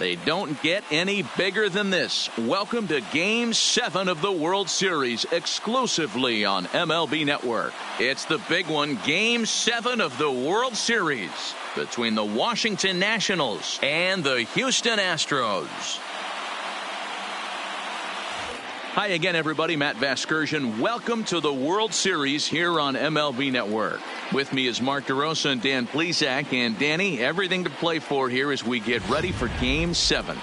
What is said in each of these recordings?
They don't get any bigger than this. Welcome to Game 7 of the World Series, exclusively on MLB Network. It's the big one, Game 7 of the World Series between the Washington Nationals and the Houston Astros. Hi again, everybody. Matt Vasgersian. Welcome to the World Series here on MLB Network. With me is Mark DeRosa and Dan Plesac. And Danny, everything to play for here as we get ready for Game 7.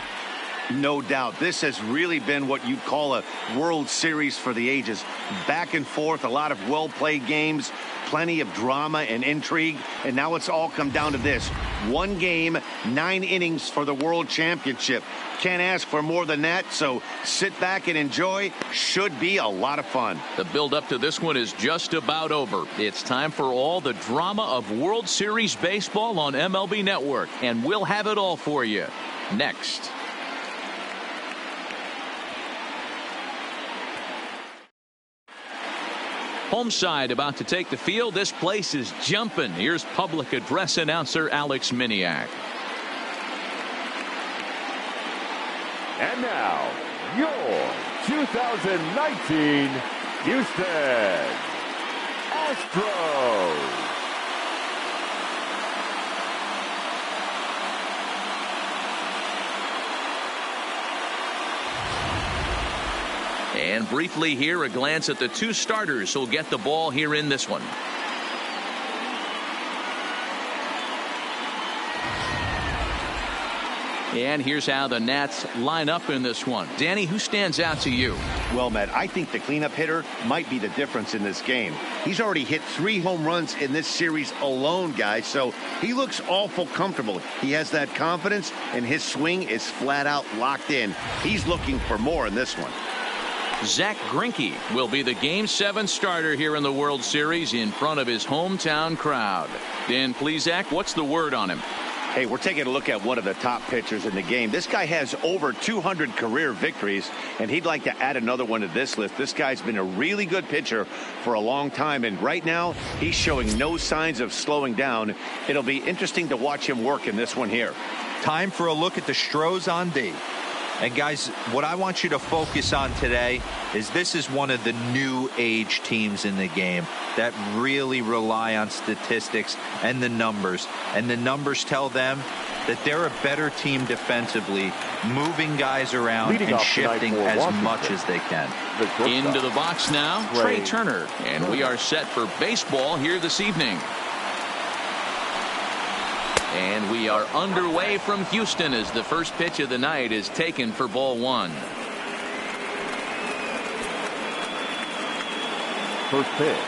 No doubt. This has really been what you'd call a World Series for the ages. Back and forth, a lot of well-played games, plenty of drama and intrigue, and now it's all come down to this. One game, 9 innings for the World Championship. Can't ask for more than that, so sit back and enjoy. Should be a lot of fun. The build-up to this one is just about over. It's time for all the drama of World Series baseball on MLB Network, and we'll have it all for you next. Home side about to take the field. This place is jumping. Here's public address announcer Alex Miniak. And now, your 2019 Houston Astros. And briefly here, a glance at the 2 starters who'll get the ball here in this one. And here's how the Nats line up in this one. Danny, who stands out to you? Well, Matt, I think the cleanup hitter might be the difference in this game. He's already hit 3 home runs in this series alone, guys, so he looks awful comfortable. He has that confidence, and his swing is flat out locked in. He's looking for more in this one. Zach Greinke will be the Game 7 starter here in the World Series in front of his hometown crowd. Dan Plesac, what's the word on him? Hey, we're taking a look at one of the top pitchers in the game. This guy has over 200 career victories, and he'd like to add another one to this list. This guy's been a really good pitcher for a long time, and right now he's showing no signs of slowing down. It'll be interesting to watch him work in this one here. Time for a look at the Astros on D. And guys, what I want you to focus on today is this is one of the new age teams in the game that really rely on statistics and the numbers. And the numbers tell them that they're a better team defensively, moving guys around and shifting as much as they can. Into the box now, Trey Turner. And we are set for baseball here this evening. And we are underway from Houston as the first pitch of the night is taken for ball 1. First pitch,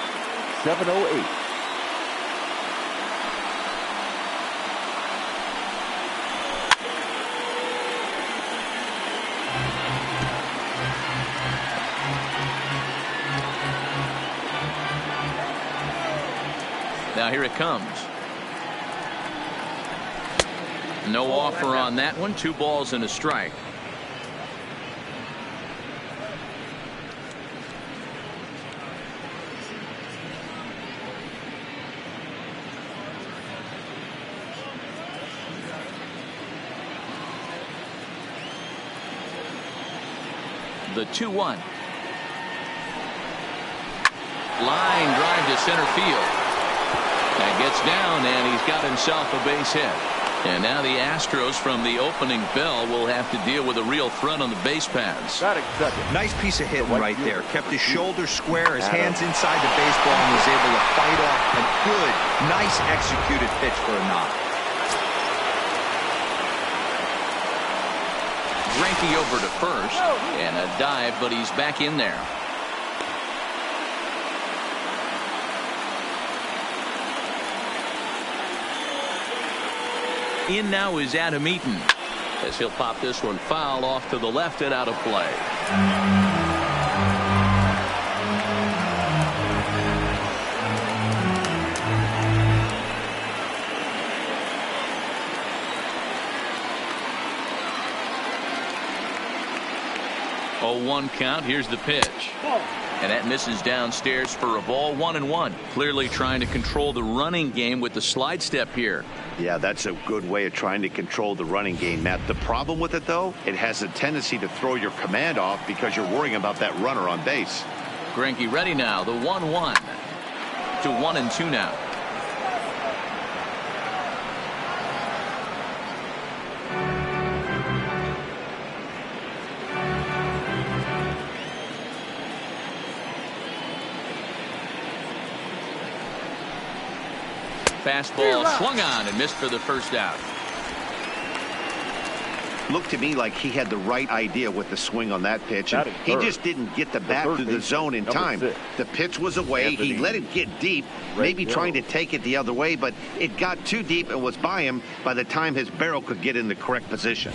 7:08. Now here it comes. No offer on that one. 2 balls and a strike. The 2-1. Line drive to center field. That gets down, and he's got himself a base hit. And now the Astros from the opening bell will have to deal with a real threat on the base paths. Nice piece of hitting right there. Kept his shoulders square, his hands inside the baseball, and was able to fight off a good, nice executed pitch for a knock. Greinke over to first, and a dive, but he's back in there. In now is Adam Eaton as he'll pop this one foul off to the left and out of play. 0-1 count. Here's the pitch. And that misses downstairs for a ball. 1-1. Clearly trying to control the running game with the slide step here. Yeah, that's a good way of trying to control the running game, Matt. The problem with it, though, it has a tendency to throw your command off because you're worrying about that runner on base. Greinke ready now. The 1-1 to 1-2 now. Fastball swung on and missed for the first out. Looked to me like he had the right idea with the swing on that pitch. And he just didn't get the bat through the zone in time. The pitch was away. He let it get deep, maybe trying to take it the other way, but it got too deep and was by him by the time his barrel could get in the correct position.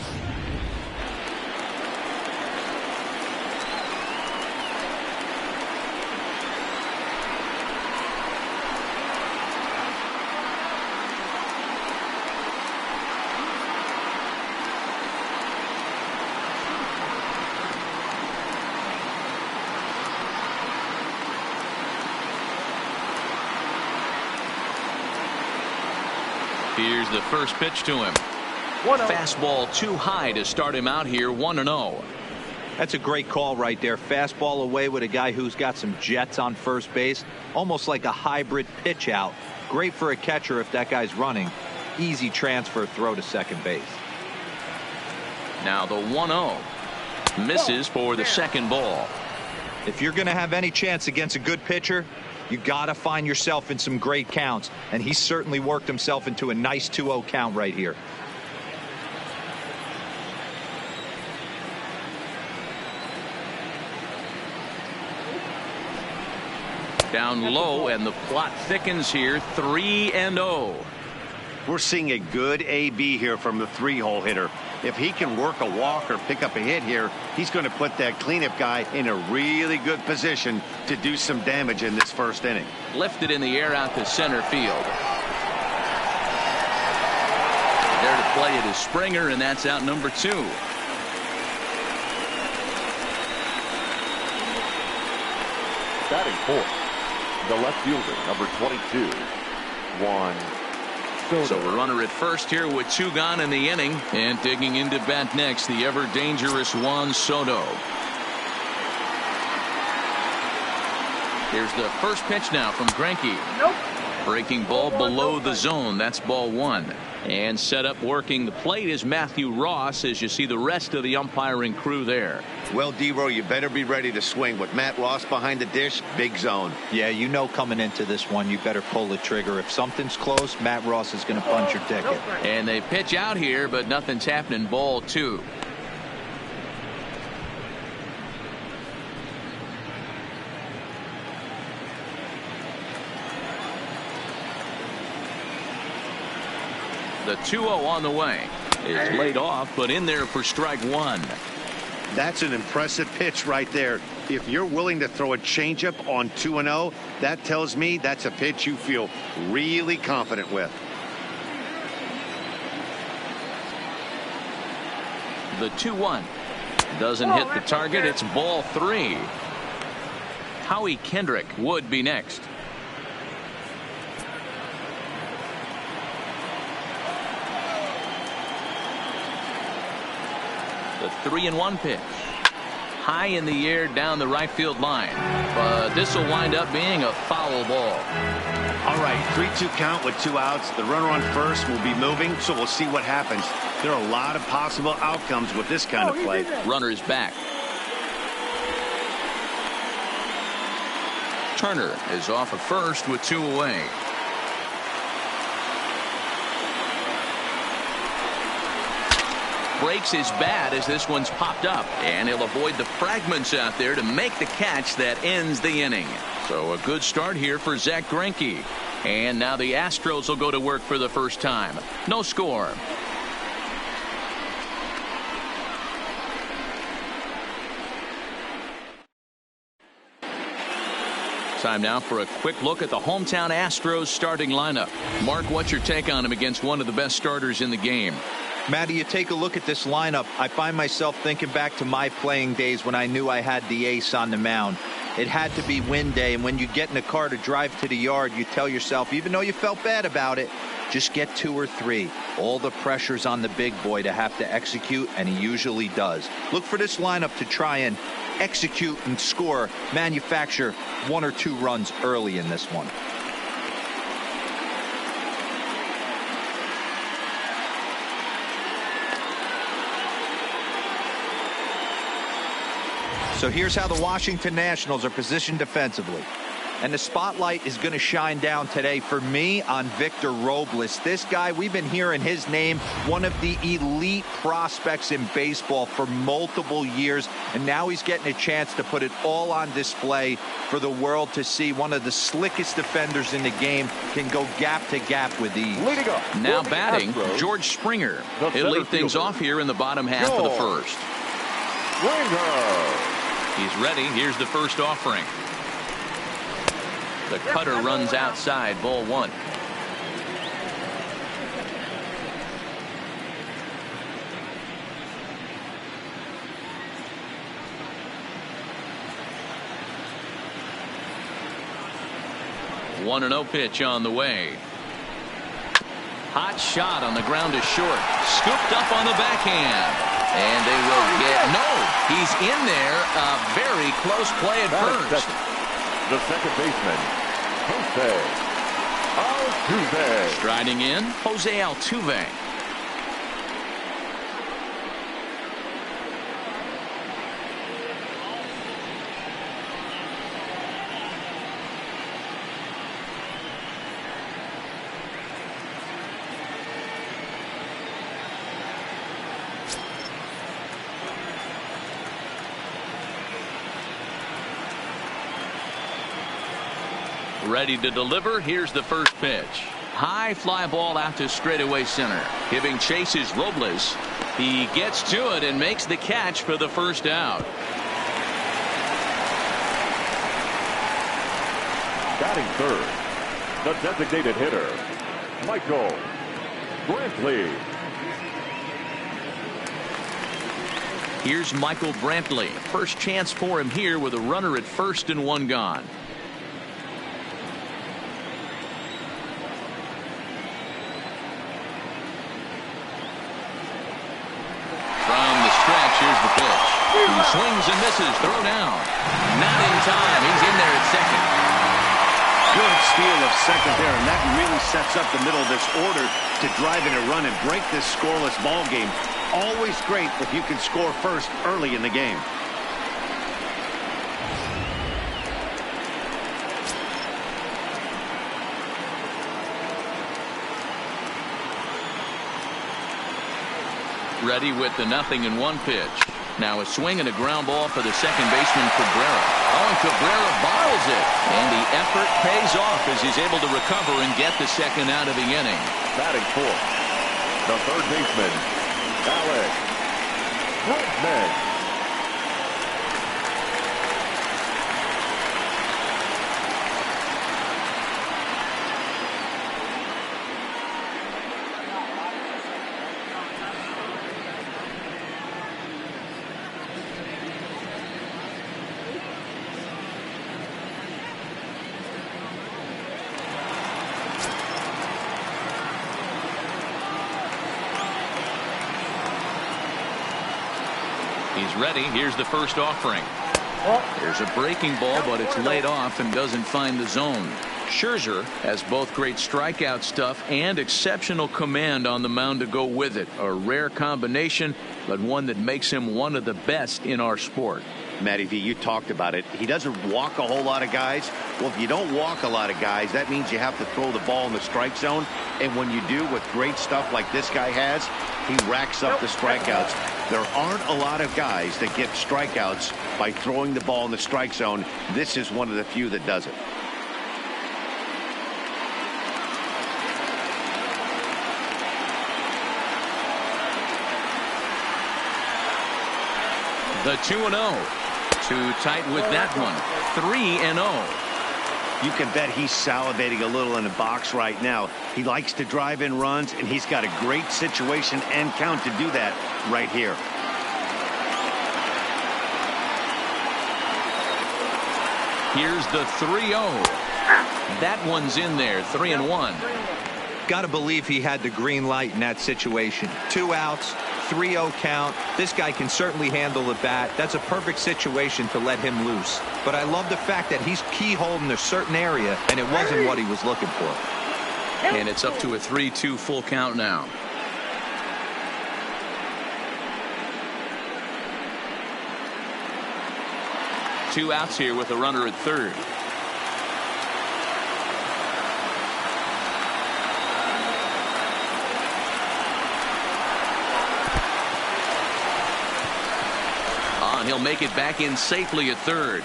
Here's the first pitch to him. Fastball too high to start him out here. 1-0. That's a great call right there. Fastball away with a guy who's got some jets on first base. Almost like a hybrid pitch out. Great for a catcher if that guy's running. Easy transfer throw to second base. Now the 1-0. Misses for the second ball. If you're going to have any chance against a good pitcher, you got to find yourself in some great counts, and he certainly worked himself into a nice 2-0 count right here. Down low, and the plot thickens here. 3-0. We're seeing a good AB here from the 3-hole hitter. If he can work a walk or pick up a hit here, he's going to put that cleanup guy in a really good position to do some damage in this first inning. Lifted in the air out to center field. There to play it is Springer, and that's out number 2. Batting fourth, the left fielder, number 22, Juan Soto. So a runner at first here with 2 gone in the inning, and digging into bat next, the ever dangerous Juan Soto. Here's the first pitch now from Greinke. Breaking ball below the zone. That's ball 1. And set up working the plate is Matthew Ross, as you see the rest of the umpiring crew there. Well, D-Row, you better be ready to swing. With Matt Ross behind the dish, big zone. Yeah, you know coming into this one, you better pull the trigger. If something's close, Matt Ross is going to punch your ticket. And they pitch out here, but nothing's happening. Ball 2. The 2-0 on the way is laid off, but in there for strike 1. That's an impressive pitch right there. If you're willing to throw a changeup on 2-0, that tells me that's a pitch you feel really confident with. The 2-1 doesn't hit the target. It's ball 3. Howie Kendrick would be next. The 3-1 pitch. High in the air down the right field line. But this will wind up being a foul ball. All right, 3-2 count with 2 outs. The runner on first will be moving, so we'll see what happens. There are a lot of possible outcomes with this kind of play. Runner's back. Turner is off at first with 2 away. Breaks his bat as this one's popped up, and he'll avoid the fragments out there to make the catch that ends the inning. So a good start here for Zack Greinke. And now the Astros will go to work for the first time. No score. Time now for a quick look at the hometown Astros starting lineup. Mark, what's your take on him against one of the best starters in the game? Matty, you take a look at this lineup. I find myself thinking back to my playing days when I knew I had the ace on the mound. It had to be win day, and when you get in a car to drive to the yard, you tell yourself, even though you felt bad about it, just get 2 or 3. All the pressure's on the big boy to have to execute, and he usually does. Look for this lineup to try and execute and score, manufacture 1 or 2 runs early in this one. So here's how the Washington Nationals are positioned defensively. And the spotlight is going to shine down today for me on Victor Robles. This guy, we've been hearing his name, one of the elite prospects in baseball for multiple years. And now he's getting a chance to put it all on display for the world to see. One of the slickest defenders in the game can go gap to gap with ease. Leading up. Now batting, George Springer. He'll lead things off here in the bottom half of the first. Springer. He's ready. Here's the first offering. The cutter runs outside, ball 1. One and 0 pitch on the way. Hot shot on the ground is short. Scooped up on the backhand. And they will get, no, he's in there. A very close play at first. The second baseman, Jose Altuve. Striding in, Jose Altuve. Ready to deliver. Here's the first pitch. High fly ball out to straightaway center. Giving chase is Robles. He gets to it and makes the catch for the first out. Batting third, the designated hitter, Michael Brantley. Here's Michael Brantley. First chance for him here with a runner at first and 1 gone. Here's the pitch. He swings and misses. Throw down. Not in time. He's in there at second. Good steal of second there, and that really sets up the middle of this order to drive in a run and break this scoreless ball game. Always great if you can score first early in the game. Ready with the 0-1 pitch. Now a swing and a ground ball for the second baseman Cabrera. Oh, and Cabrera bottles it. And the effort pays off as he's able to recover and get the second out of the inning. Batting fourth, the third baseman, Alex Bregman. He's ready. Here's the first offering. There's a breaking ball, but it's laid off and doesn't find the zone. Scherzer has both great strikeout stuff and exceptional command on the mound to go with it. A rare combination, but one that makes him one of the best in our sport. Matty V, you talked about it. He doesn't walk a whole lot of guys. Well, if you don't walk a lot of guys, that means you have to throw the ball in the strike zone. And when you do, with great stuff like this guy has, he racks up the strikeouts. There aren't a lot of guys that get strikeouts by throwing the ball in the strike zone. This is one of the few that does it. The 2-0. Too tight with that one. 3-0. You can bet he's salivating a little in the box right now. He likes to drive in runs, and he's got a great situation and count to do that right here. Here's the 3-0. That one's in there, 3-1. Got to believe he had the green light in that situation. 2 outs, 3-0 count. This guy can certainly handle the bat. That's a perfect situation to let him loose. But I love the fact that he's keyholed in a certain area, and it wasn't what he was looking for. And it's up to a 3-2 full count now. Two outs here with a runner at third. He'll make it back in safely at third.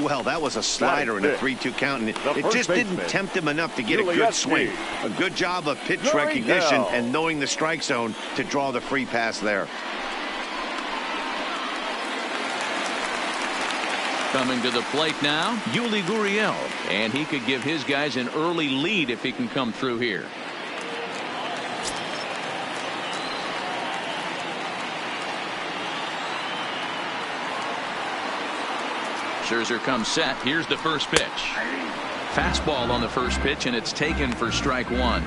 Well, that was a slider in a 3-2 count, and it just didn't tempt him enough to get a good swing. A good job of pitch recognition and knowing the strike zone to draw the free pass there. Coming to the plate now, Yuli Gurriel, and he could give his guys an early lead if he can come through here. Scherzer comes set. Here's the first pitch. Fastball on the first pitch, and it's taken for strike one.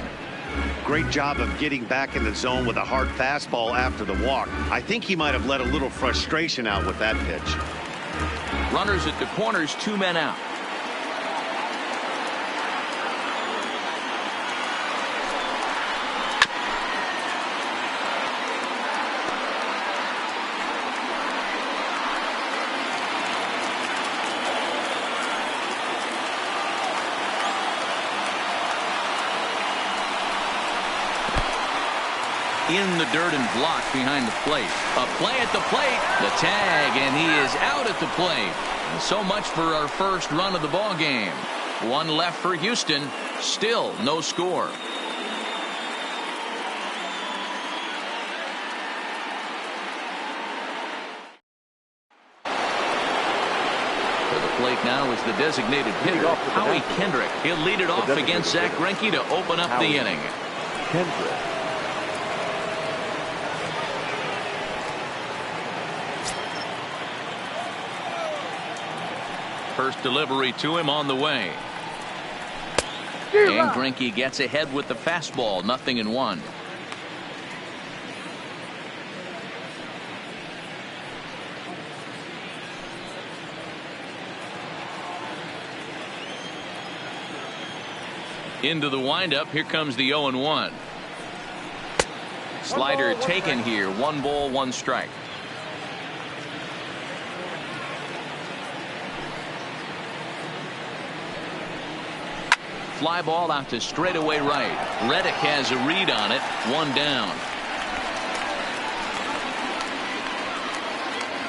Great job of getting back in the zone with a hard fastball after the walk. I think he might have let a little frustration out with that pitch. Runners at the corners, 2 men out. In the dirt and blocked behind the plate. A play at the plate. The tag, and he is out at the plate. And so much for our first run of the ball game. One left for Houston. Still no score. To the plate now is the designated hitter, Howie Kendrick. He'll lead it off against Zach Greinke to open up the inning. Kendrick. First delivery to him on the way. And Greinke gets ahead with the fastball. 0-1. Into the windup. Here comes the 0-1. Slider taken here. 1 ball, 1 strike. Fly ball out to straightaway right. Reddick has a read on it. 1 down.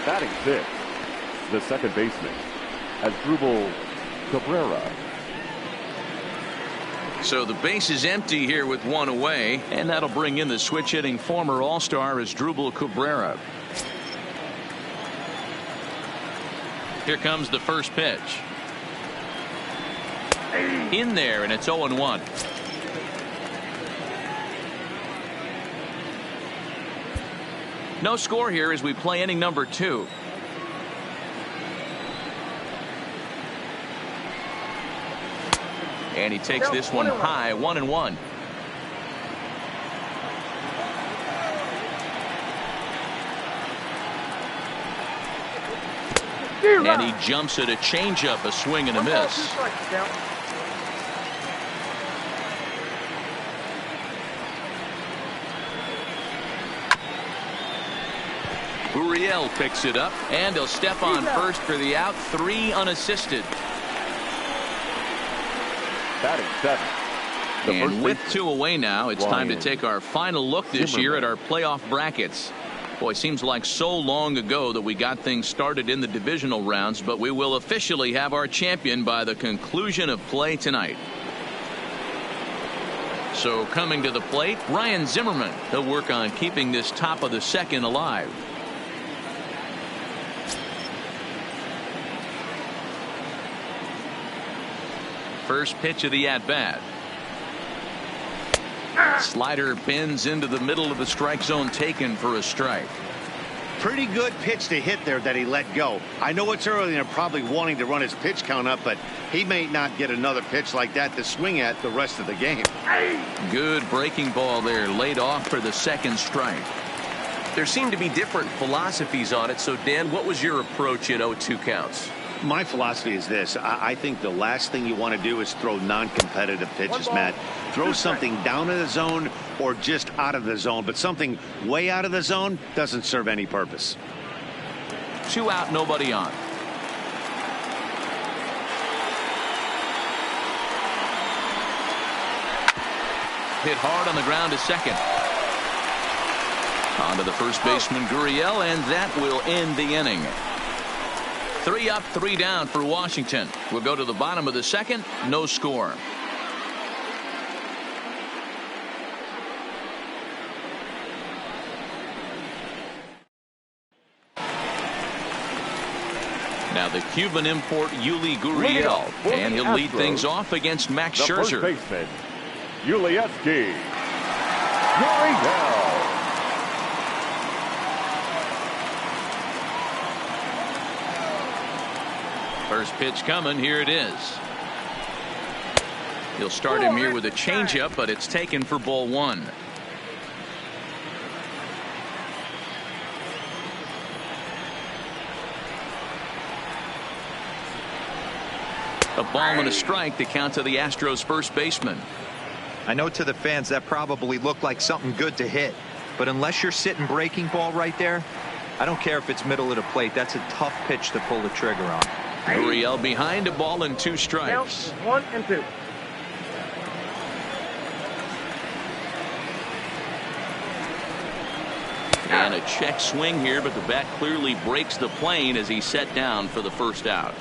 Batting 6th, the second baseman, Asdrubal Cabrera. So the base is empty here with 1 away, and that'll bring in the switch hitting former All-Star Asdrubal Cabrera. Here comes the first pitch. In there, and it's 0-1. No score here as we play inning number 2. And he takes this one high. 1-1. And he jumps at a changeup, a swing and a miss. Gurriel picks it up, and he'll step on first for the out. 3 unassisted. Batting 7th. And with 2 away now, it's time to take our final look this year at our playoff brackets. Boy, seems like so long ago that we got things started in the divisional rounds, but we will officially have our champion by the conclusion of play tonight. So coming to the plate, Ryan Zimmerman. He'll work on keeping this top of the second alive. First pitch of the at-bat. Slider pins into the middle of the strike zone, taken for a strike. Pretty good pitch to hit there that he let go. I know it's early and they're probably wanting to run his pitch count up, but he may not get another pitch like that to swing at the rest of the game. Good breaking ball there, laid off for the second strike. There seem to be different philosophies on it. So, Dan, what was your approach in 0-2 counts? My philosophy is this. I think the last thing you want to do is throw non-competitive pitches, Matt. Throw something down in the zone or just out of the zone, but something way out of the zone doesn't serve any purpose. 2 out, nobody on. Hit hard on the ground to second. On to the first baseman, Gurriel, and that will end the inning. 3 up, 3 down for Washington. We'll go to the bottom of the second. No score. Now the Cuban import Yuli Gurriel, and he'll lead things off against Max Scherzer. First baseman, Gurriel. First pitch coming. Here it is. He'll start him here with a changeup, but it's taken for ball 1. A ball and a strike to count to the Astros first baseman. I know to the fans that probably looked like something good to hit, but unless you're sitting breaking ball right there, I don't care if it's middle of the plate. That's a tough pitch to pull the trigger on. Gurriel behind a ball and 2 strikes. 1 and 2. And a check swing here, but the bat clearly breaks the plane as he's set down for the first out.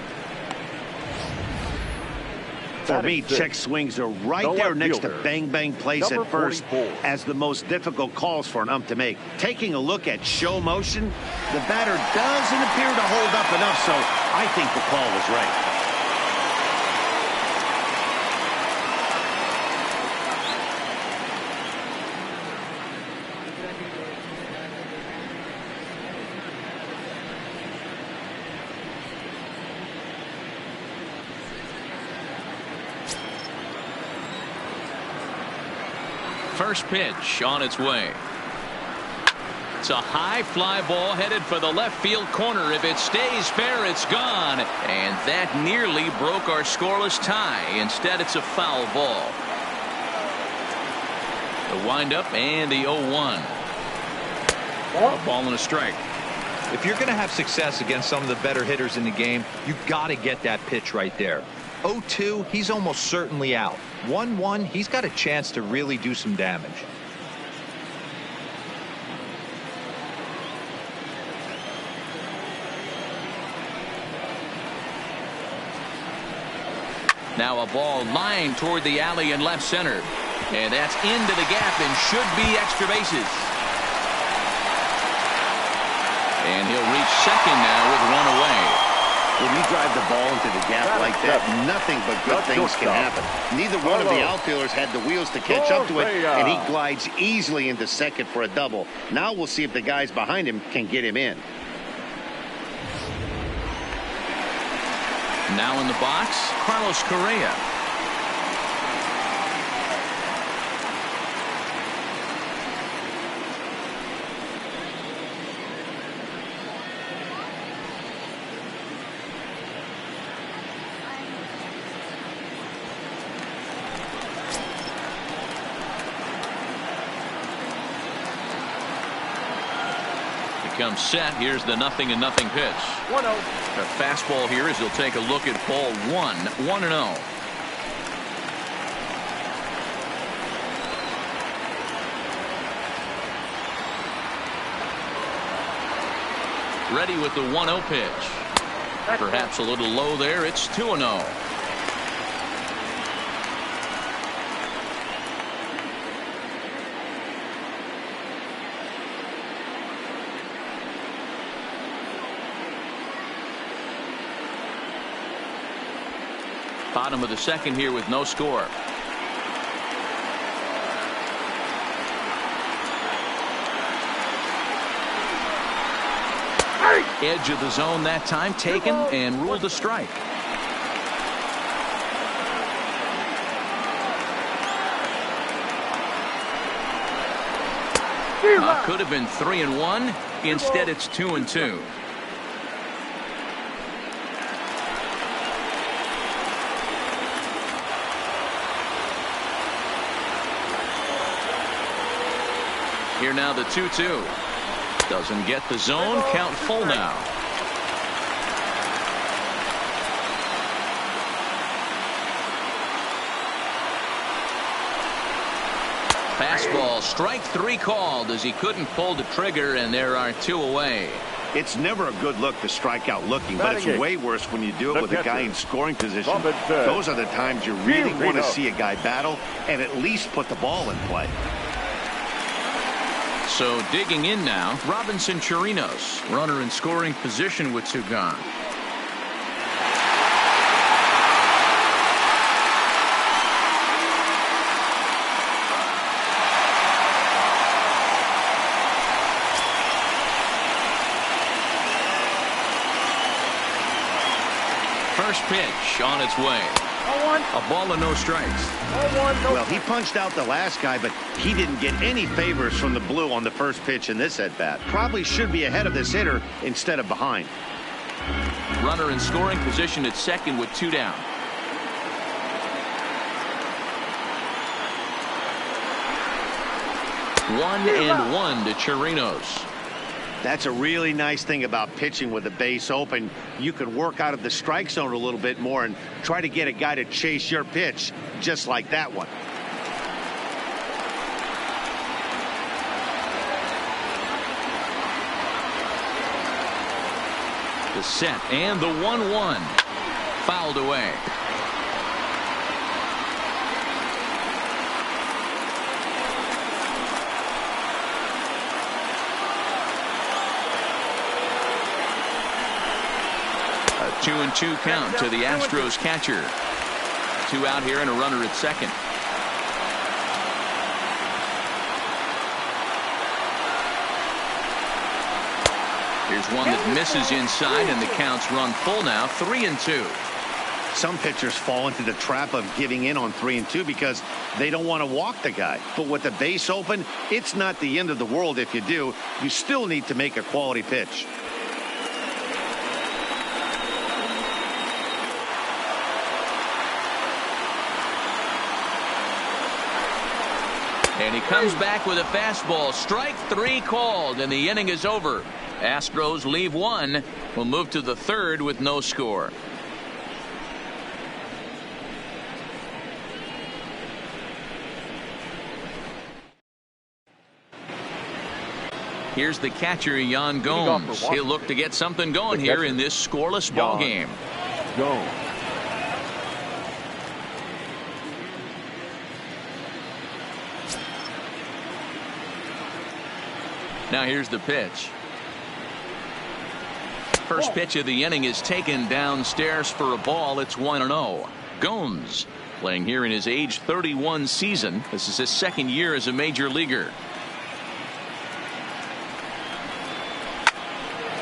For me, check swings are right there next to bang place at first as the most difficult calls for an ump to make. Taking a look at show motion, the batter doesn't appear to hold up enough, so I think the call was right. First pitch on its way. It's a high fly ball headed for the left field corner. If it stays fair, it's gone. And that nearly broke our scoreless tie. Instead, it's a foul ball. The windup and the 0-1. A ball and a strike. If you're going to have success against some of the better hitters in the game, you got to get that pitch right there. 0-2, he's almost certainly out. 1-1, he's got a chance to really do some damage. Now a ball lined toward the alley in left center. And that's into the gap and should be extra bases. And he'll reach second now with 1 away. When you drive the ball into the gap like that, nothing but good things can happen. Neither one of the outfielders had the wheels to catch up to it, and he glides easily into second for a double. Now we'll see if the guys behind him can get him in. Now in the box, Carlos Correa. Comes set. Here's the 0-0 pitch. 1-0. A fastball here as he'll take a look at ball 1. 1-0. Ready with the 1-0 pitch. Perhaps a little low there. It's 2-0. Bottom of the second here with no score. Edge of the zone that time taken and ruled a strike. Could have been 3-1. Instead, it's 2-2. Here now the 2-2. Doesn't get the zone. Count full now. Fastball, strike 3 called as he couldn't pull the trigger, and there are 2 away. It's never a good look to strike out looking, but it's way worse when you do it with a guy in scoring position. Those are the times you really want to see a guy battle and at least put the ball in play. So digging in now, Robinson Chirinos, runner in scoring position with 2 gone. First pitch on its way. A ball and no strikes. Well, he punched out the last guy, but he didn't get any favors from the blue on the first pitch in this at-bat. Probably should be ahead of this hitter instead of behind. Runner in scoring position at second with 2 down. One and one to Chirinos. That's a really nice thing about pitching with the base open. You can work out of the strike zone a little bit more and try to get a guy to chase your pitch, just like that one. The set and the 1-1. Fouled away. A 2-2 count to the Astros catcher. 2 out here and a runner at second. Here's one that misses inside, and the count's run full now. 3-2. Some pitchers fall into the trap of giving in on 3-2 because they don't want to walk the guy. But with the base open, it's not the end of the world if you do. You still need to make a quality pitch. And he comes back with a fastball. Strike 3 called, and the inning is over. Astros leave 1. We'll move to the 3rd with no score. Here's the catcher, Yan Gomes. He'll look to get something going here in this scoreless ball game. Gomes. Now here's the pitch. First pitch of the inning is taken downstairs for a ball. It's 1-0. Gomes playing here in his age 31 season. This is his 2nd year as a major leaguer.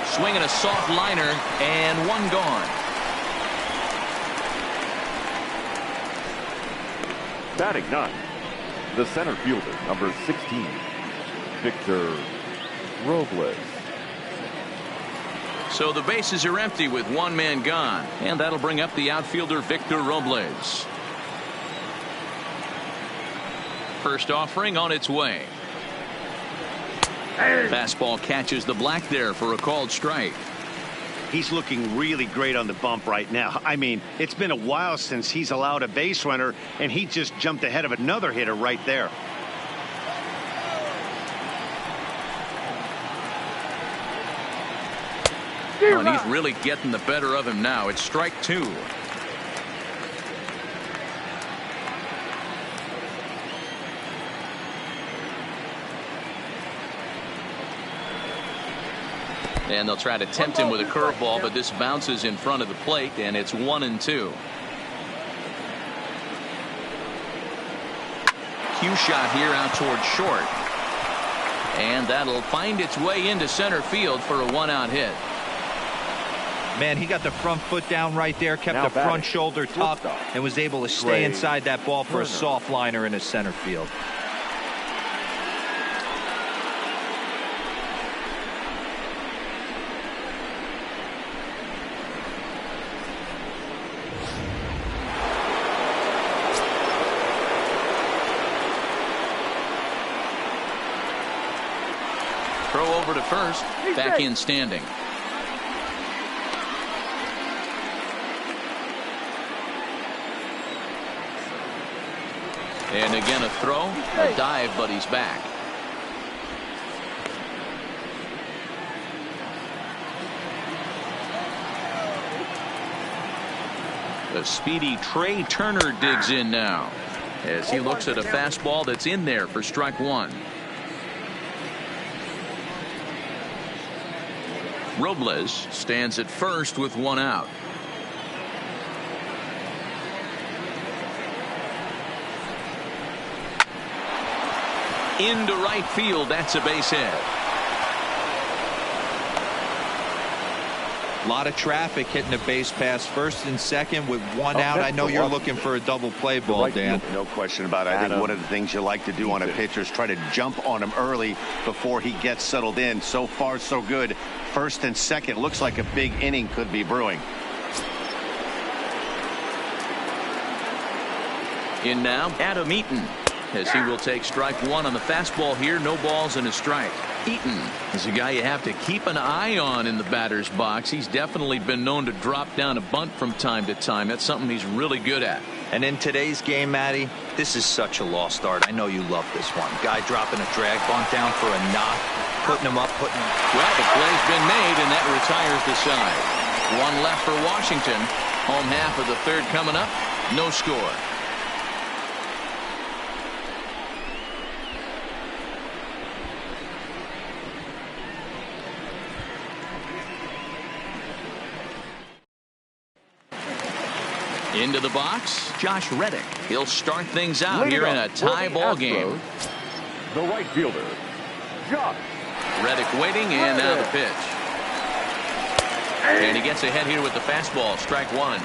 Swinging a soft liner, and 1 gone. Batting 9th, the center fielder, number 16, Victor Robles. So the bases are empty with 1 man gone, and that'll bring up the outfielder Victor Robles. First offering on its way. Fastball catches the black there for a called strike. He's looking really great on the bump right now. I mean, it's been a while since he's allowed a base runner, and he just jumped ahead of another hitter right there. Oh, and he's really getting the better of him now. It's strike 2. And they'll try to tempt him with a curveball, but this bounces in front of the plate, and it's 1-2. cue shot here out towards short. And that'll find its way into center field for a one-out hit. Man, he got the front foot down right there, kept the front shoulder tucked, and was able to stay inside that ball for a soft liner in his center field. Throw over to first, back in standing. And again a throw, a dive, but he's back. The speedy Trey Turner digs in now as he looks at a fastball that's in there for strike one. Robles stands at first with one out. Into right field, that's a base hit. A lot of traffic hitting the base pass first and second with one out. I know you're looking for a double play ball, Dan. No question about it. I think one of the things you like to do on a pitcher is try to jump on him early before he gets settled in. So far, so good. First and second, looks like a big inning could be brewing. In now, Adam Eaton, as he will take strike one on the fastball here. No balls and a strike. Eaton is a guy you have to keep an eye on in the batter's box. He's definitely been known to drop down a bunt from time to time. That's something he's really good at. And in today's game, Matty, this is such a lost art. I know you love this one. Guy dropping a drag bunt down for a knock, putting him up, Well, the play's been made, and that retires the side. One left for Washington. Home half of the third coming up. No score. Into the box, Josh Reddick. He'll start things out here in a tie ball game. The right fielder, Josh Reddick waiting, and now the pitch. And he gets ahead here with the fastball. Strike one.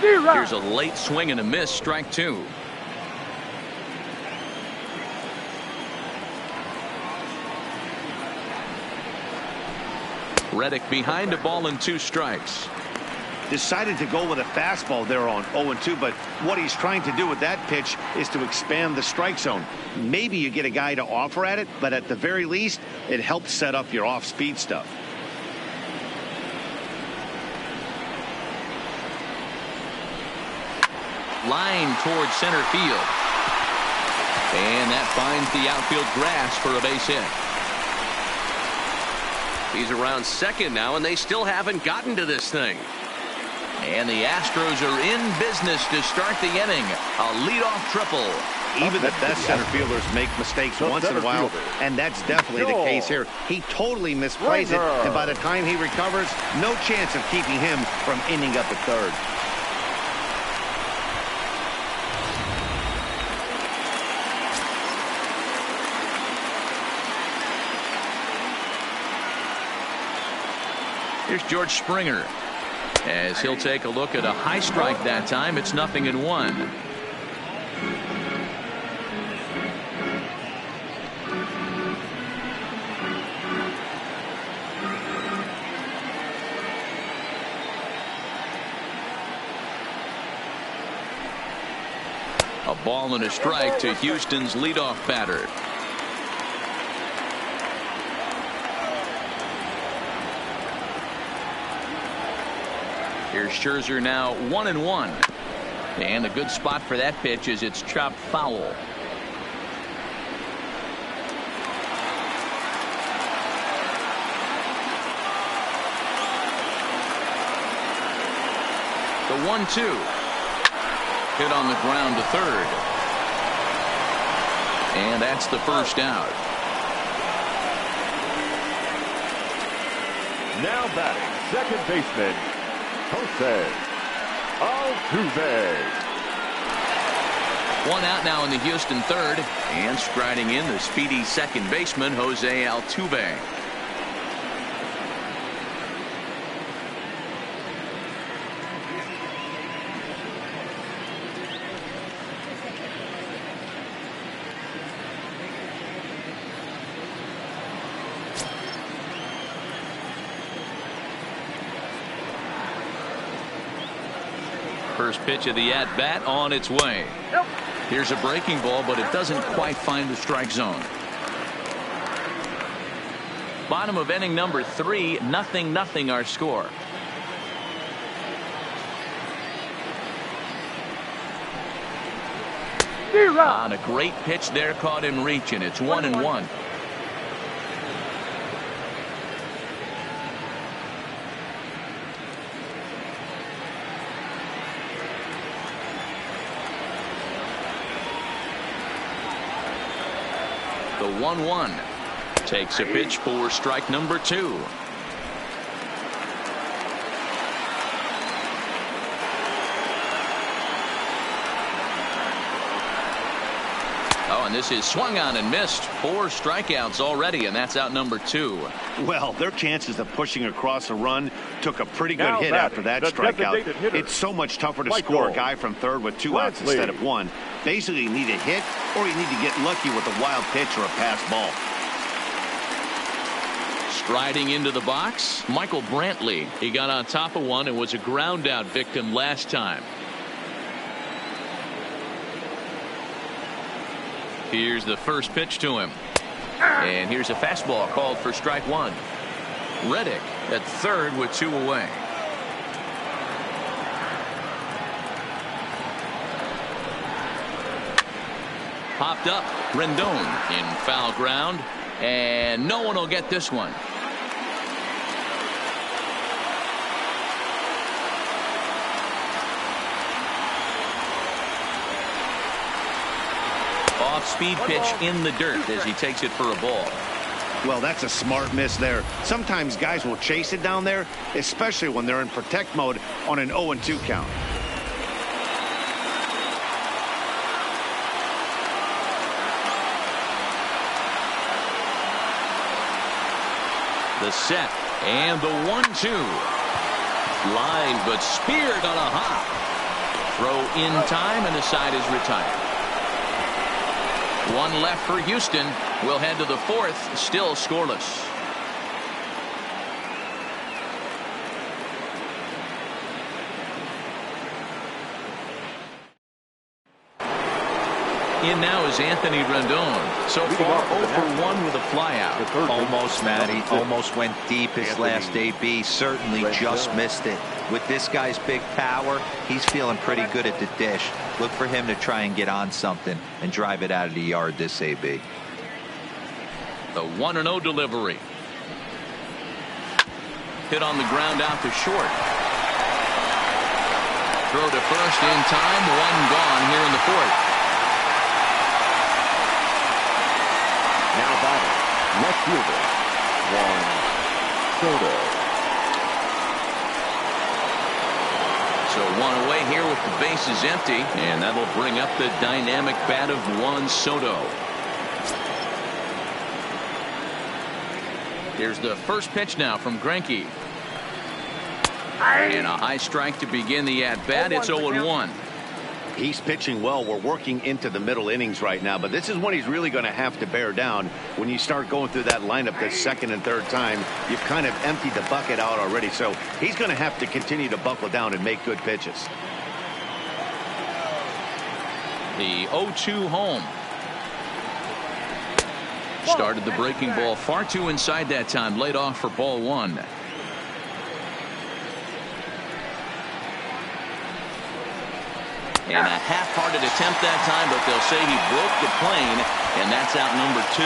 Here's a late swing and a miss. Strike two. Reddick behind a ball and two strikes. Decided to go with a fastball there on 0-2, but what he's trying to do with that pitch is to expand the strike zone. Maybe you get a guy to offer at it, but at the very least, it helps set up your off-speed stuff. Line towards center field. And that finds the outfield grass for a base hit. He's around second now, and they still haven't gotten to this thing. And the Astros are in business to start the inning. A leadoff triple. Even the best center fielders make mistakes once in a while, and that's definitely the case here. He totally misplays it, and by the time he recovers, no chance of keeping him from ending up at third. Here's George Springer as he'll take a look at a high strike that time. It's 0-1. A ball and a strike to Houston's leadoff batter. Here's Scherzer now 1-1. And a good spot for that pitch is it's chopped foul. The 1-2. Hit on the ground to third. And that's the first out. Now batting, second baseman, Jose Altuve. One out now in the Houston third, and striding in the speedy second baseman Jose Altuve. First pitch of the at-bat on its way. Here's a breaking ball, but it doesn't quite find the strike zone. Bottom of inning number 3, 0-0 our score. On a great pitch there, caught him reaching. It's 1-1. The 1-1 takes a pitch for strike number 2. Oh, and this is swung on and missed. 4 strikeouts already, and that's out number 2. Well, their chances of pushing across a run took a pretty good hit after that strikeout. It's so much tougher to score a guy from third with 2 outs instead of 1. Basically, you need a hit, or you need to get lucky with a wild pitch or a pass ball. Striding into the box, Michael Brantley. He got on top of one and was a ground out victim last time. Here's the first pitch to him. And here's a fastball called for strike 1. Reddick at third with 2 away. Popped up, Rendon in foul ground, and no one will get this one. Off-speed pitch in the dirt as he takes it for a ball. Well, that's a smart miss there. Sometimes guys will chase it down there, especially when they're in protect mode on an 0-2 count. The set and the 1-2. Line but speared on a hop. Throw in time and the side is retired. 1 left for Houston. We'll head to the 4th, still scoreless. In now is Anthony Rendon. So far 0 for 1 with a flyout. Almost, Matty. Almost went deep his last AB. Certainly just missed it. With this guy's big power, he's feeling pretty good at the dish. Look for him to try and get on something and drive it out of the yard this AB. The 1-0 delivery. Hit on the ground out to short. Throw to first in time. 1 gone here in the 4th. Now batting, left fielder, Juan Soto. So 1 away here with the bases empty, and that'll bring up the dynamic bat of Juan Soto. Here's the first pitch now from Greinke. And a high strike to begin the at-bat. It's 0-1. He's pitching well. We're working into the middle innings right now, but this is when he's really going to have to bear down. When you start going through that lineup the second and third time, you've kind of emptied the bucket out already. So he's going to have to continue to buckle down and make good pitches. The 0-2 home. Started the breaking ball far too inside that time. Laid off for ball 1. And a half-hearted attempt that time, but they'll say he broke the plane, and that's out number 2.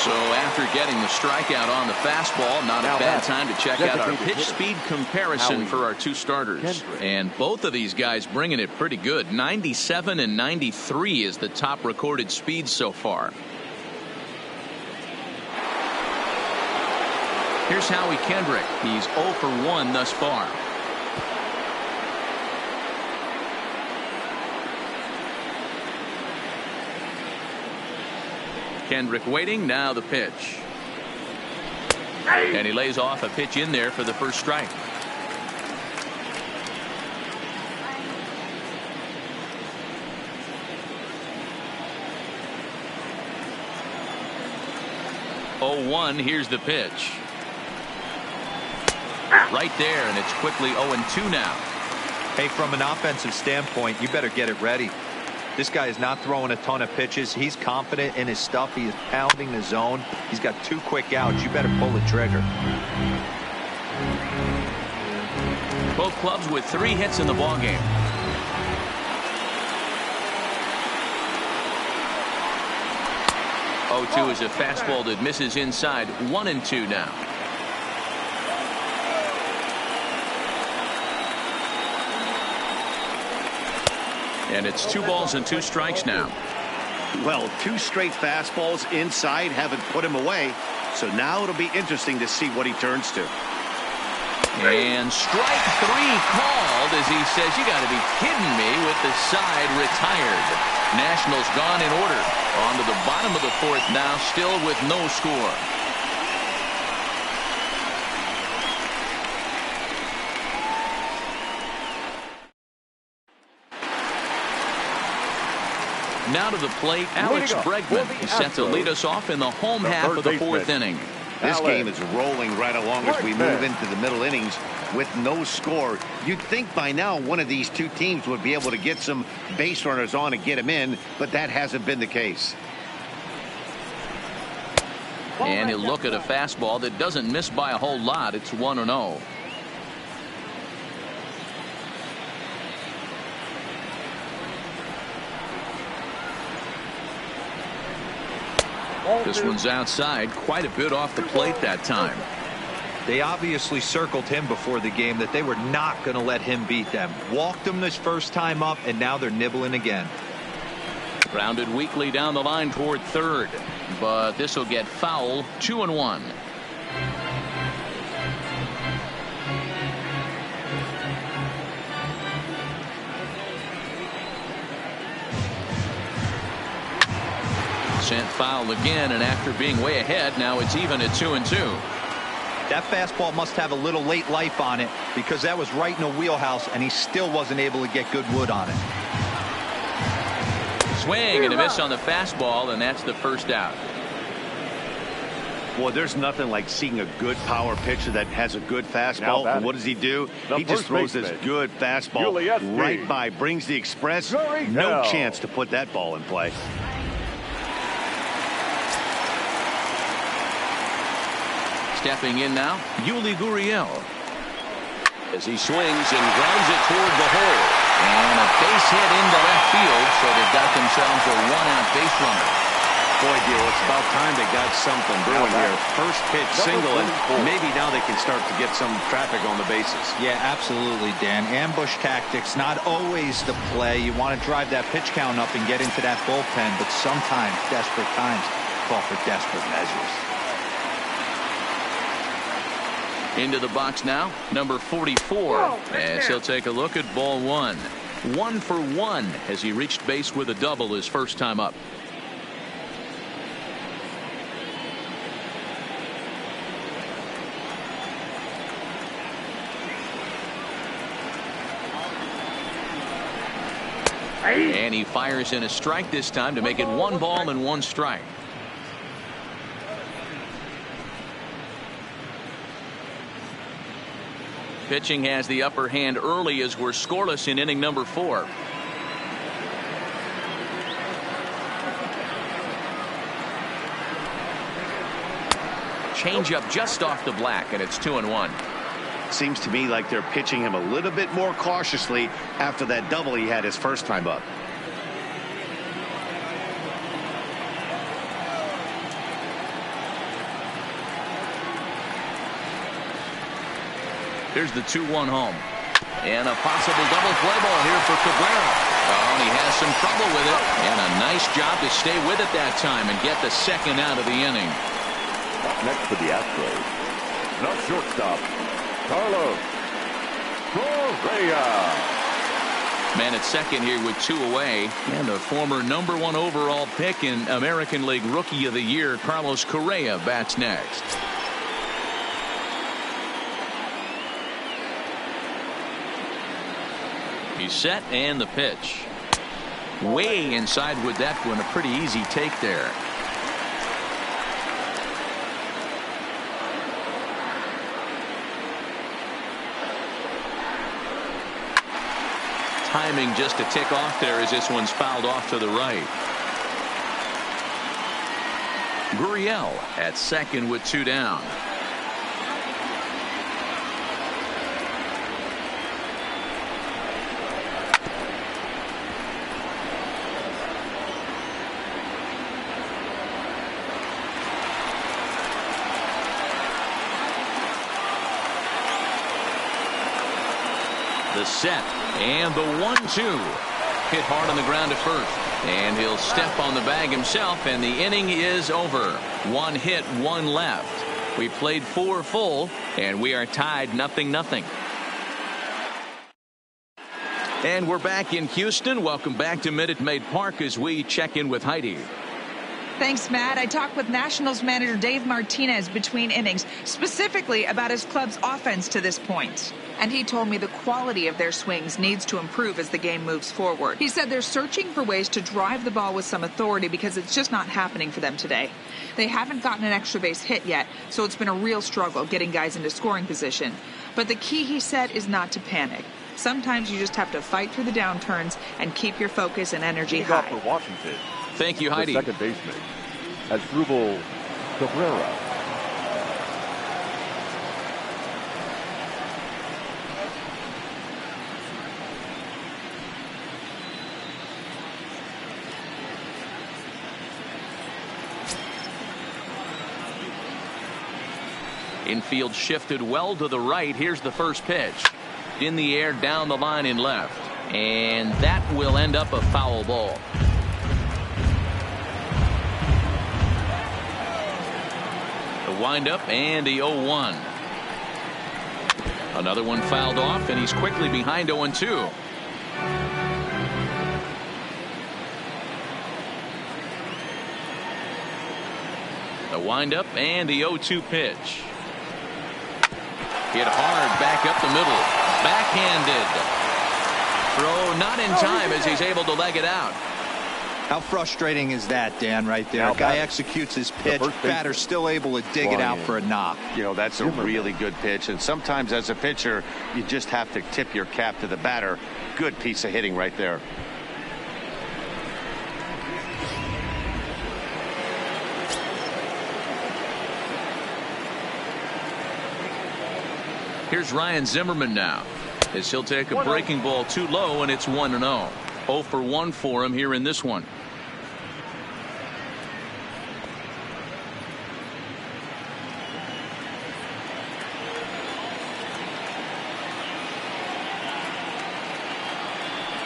So after getting the strikeout on the fastball, not a bad time to check out our pitch speed comparison for our 2 starters. And both of these guys bringing it pretty good. 97 and 93 is the top recorded speed so far. Here's Howie Kendrick. He's 0 for 1 thus far. Kendrick waiting. Now the pitch. And he lays off a pitch in there for the first strike. Oh, 1. Here's the pitch. Right there, and it's quickly 0-2 now. Hey, from an offensive standpoint, you better get it ready. This guy is not throwing a ton of pitches. He's confident in his stuff. He is pounding the zone. He's got 2 quick outs. You better pull the trigger. Both clubs with 3 hits in the ballgame. Oh, 2 is a fastball that misses inside. 1-2 now. And it's 2 balls and 2 strikes now. Well, 2 straight fastballs inside haven't put him away. So now it'll be interesting to see what he turns to. And strike 3 called as he says, you got to be kidding me, with the side retired. Nationals gone in order. On to the bottom of the 4th now, still with no score. Now to the plate, Alex Bregman is set to lead us off in the home half of the 4th inning. This game is rolling right along as we move into the middle innings with no score. You'd think by now one of these 2 teams would be able to get some base runners on and get them in, but that hasn't been the case. And he'll look at a fastball that doesn't miss by a whole lot. It's 1-0. This one's outside, quite a bit off the plate that time. They obviously circled him before the game that they were not going to let him beat them. Walked him this first time up, and now they're nibbling again. Grounded weakly down the line toward 3rd, but this will get foul. 2-1. Sent foul again, and after being way ahead, now it's even at 2-2. That fastball must have a little late life on it, because that was right in the wheelhouse, and he still wasn't able to get good wood on it. Swing and a miss on the fastball, and that's the first out. Well, there's nothing like seeing a good power pitcher that has a good fastball. And what does he do? He just throws this good fastball right by, brings the express. No chance to put that ball in play. Stepping in now, Yuli Gurriel. As he swings and grounds it toward the hole. And a base hit into left field, so they've got themselves a 1-out base runner. Boy, deal, it's about time they got something brewing here. First pitch single, and maybe now they can start to get some traffic on the bases. Yeah, absolutely, Dan. Ambush tactics, not always the play. You want to drive that pitch count up and get into that bullpen, but sometimes desperate times call for desperate measures. Into the box now, number 44, as he'll take a look at ball 1. 1 for 1 as he reached base with a double his first time up. And he fires in a strike this time to make it 1 ball and 1 strike. Pitching has the upper hand early as we're scoreless in inning number 4. Changeup just off the black, and it's 2-1. Seems to me like they're pitching him a little bit more cautiously after that double he had his first time up. Here's the 2-1 home. And a possible double play ball here for Cabrera. Oh, and he has some trouble with it. And a nice job to stay with it that time and get the second out of the inning. Next for the Astros, the shortstop, Carlos Correa. Man at second here with 2 away. And the former #1 overall pick in American League Rookie of the Year, Carlos Correa, bats next. He's set, and the pitch. Way inside with that one. A pretty easy take there. Timing just a tick off there as this one's fouled off to the right. Gurriel at second with 2 down. The set and the 1-2 hit hard on the ground at first, and he'll step on the bag himself, and the inning is over. 1 hit, 1 left. We played 4 full, and we are tied 0-0. And we're back in Houston. Welcome back to Minute Maid Park as we check in with Heidi. Thanks, Matt. I talked with Nationals manager Dave Martinez between innings, specifically about his club's offense to this point. And he told me the quality of their swings needs to improve as the game moves forward. He said they're searching for ways to drive the ball with some authority because it's just not happening for them today. They haven't gotten an extra base hit yet, so it's been a real struggle getting guys into scoring position. But the key, he said, is not to panic. Sometimes you just have to fight through the downturns and keep your focus and energy high. For Washington. Thank you, Heidi. The second baseman, Asdrubal Cabrera. Infield shifted well to the right. Here's the first pitch. In the air, down the line in left. And that will end up a foul ball. The windup and the 0-1. Another one fouled off, and he's quickly behind 0-2. The windup and the 0-2 pitch. Hit hard back up the middle. Backhanded. Throw not in time as he's able to leg it out. How frustrating is that, Dan, right there? Guy executes his pitch, batter's still able to dig it out for a knock. You know, that's a really good pitch, and sometimes as a pitcher, you just have to tip your cap to the batter. Good piece of hitting right there. Here's Ryan Zimmerman now, as he'll take a breaking ball too low, and it's 1-0. 0 for 1 for him here in this one.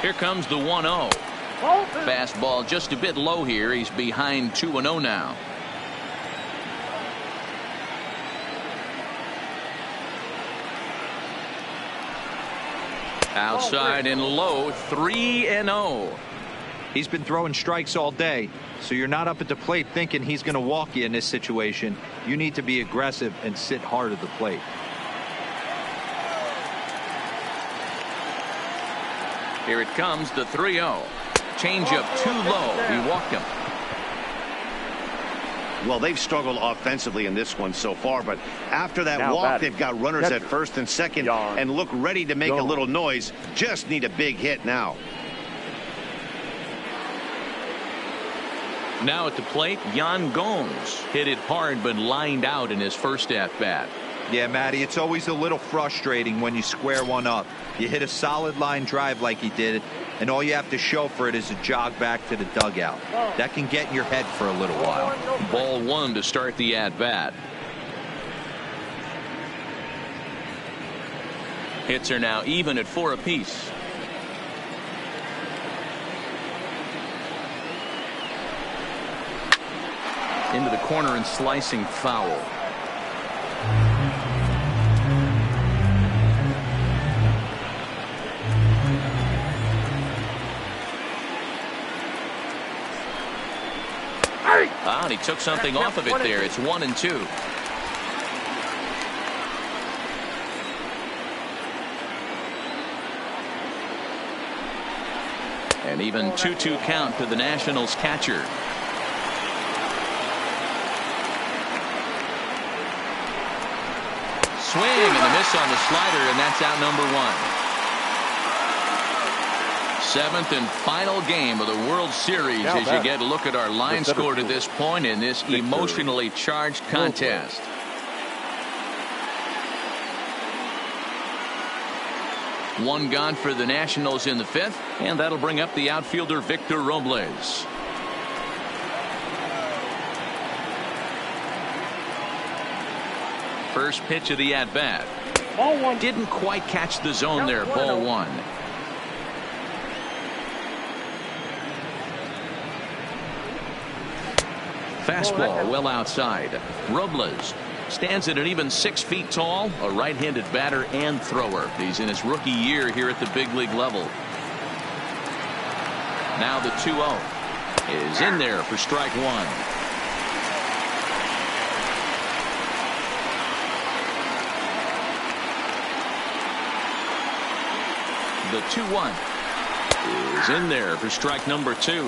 Here comes the 1-0. Fastball just a bit low here. He's behind 2-0 now. Outside and low, 3-0. He's been throwing strikes all day, so you're not up at the plate thinking he's going to walk you in this situation. You need to be aggressive and sit hard at the plate. Here it comes, the 3-0. Changeup too low. He walked him. Well, they've struggled offensively in this one so far, but after that walk, they've got runners at first and second and look ready to make a little noise. Just need a big hit now. Now at the plate, Yan Gomes hit it hard but lined out in his first at-bat. Yeah, Matty, it's always a little frustrating when you square one up. You hit a solid line drive like he did, and all you have to show for it is a jog back to the dugout. That can get in your head for a little while. Ball 1 to start the at-bat. Hits are now even at 4 apiece. Into the corner and slicing foul. Ah, and he took something off of it there. It's 1-2. An even 2-2 count to the Nationals catcher. Swing and a miss on the slider, and that's out number 1. Seventh and final game of the World Series as you get a look at our line score to this point in this emotionally charged contest. One gone for the Nationals in the 5th, and that'll bring up the outfielder Victor Robles. First pitch of the at-bat. Didn't quite catch the zone there. Ball 1. Fastball well outside. Robles stands at an even 6 feet tall, a right-handed batter and thrower. He's in his rookie year here at the big league level. Now the 2-0 is in there for strike 1. The 2-1 is in there for strike number 2.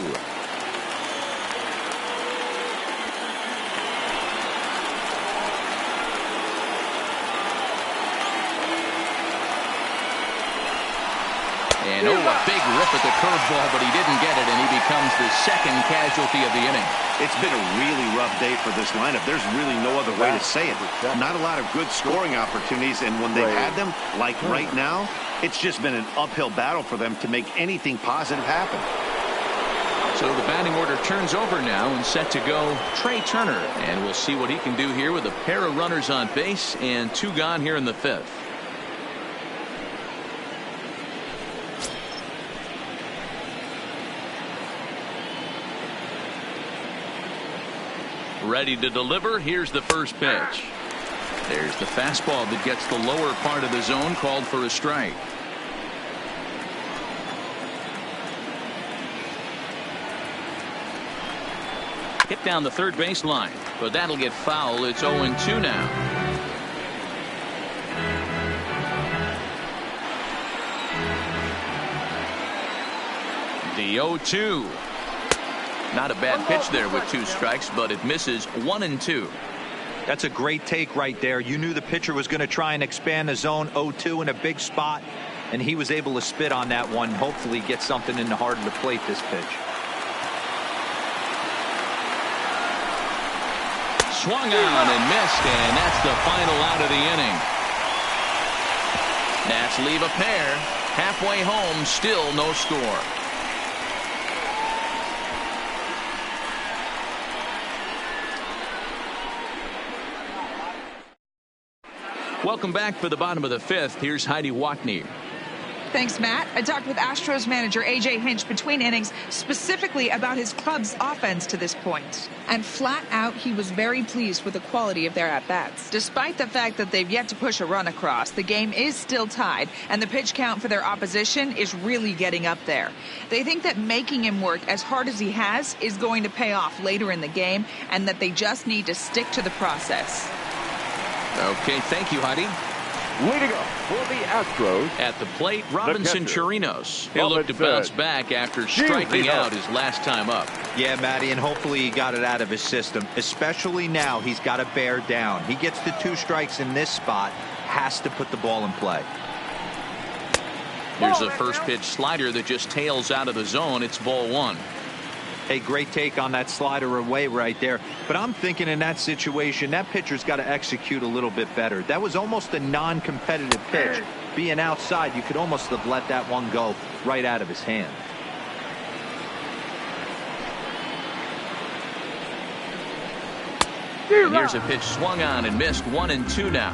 And a big rip at the curveball, but he didn't get it, and he becomes the second casualty of the inning. It's been a really rough day for this lineup. There's really no other way to say it. Not a lot of good scoring opportunities, and when they've had them, like right now, it's just been an uphill battle for them to make anything positive happen. So the batting order turns over now, and set to go Trey Turner. And we'll see what he can do here with a pair of runners on base and 2 gone here in the 5th. Ready to deliver. Here's the first pitch. There's the fastball that gets the lower part of the zone, called for a strike. Hit down the third baseline, but that'll get foul. It's 0-2 now. The 0-2. Not a bad pitch there with 2 strikes, but it misses. 1-2. That's a great take right there. You knew the pitcher was going to try and expand the zone. 0-2 in a big spot, and he was able to spit on that one. Hopefully get something in the heart of the plate this pitch. Swung on and missed, and that's the final out of the inning. Nats leave a pair. Halfway home, still no score. Welcome back for the bottom of the 5th. Here's Heidi Watney. Thanks, Matt. I talked with Astros manager A.J. Hinch between innings, specifically about his club's offense to this point. And flat out, he was very pleased with the quality of their at-bats. Despite the fact that they've yet to push a run across, the game is still tied, and the pitch count for their opposition is really getting up there. They think that making him work as hard as he has is going to pay off later in the game, and that they just need to stick to the process. Okay, thank you, Heidi. Leading up for the Astros. At the plate, Robinson Chirinos. He'll look to bounce back after striking out his last time up. Yeah, Matty, and hopefully he got it out of his system. Especially now, he's got to bear down. He gets the 2 strikes in this spot, has to put the ball in play. Here's a first pitch slider that just tails out of the zone. It's ball 1. A great take on that slider away right there. But I'm thinking in that situation, that pitcher's got to execute a little bit better. That was almost a non-competitive pitch. Being outside, you could almost have let that one go right out of his hand. And here's a pitch swung on and missed. 1-2 now.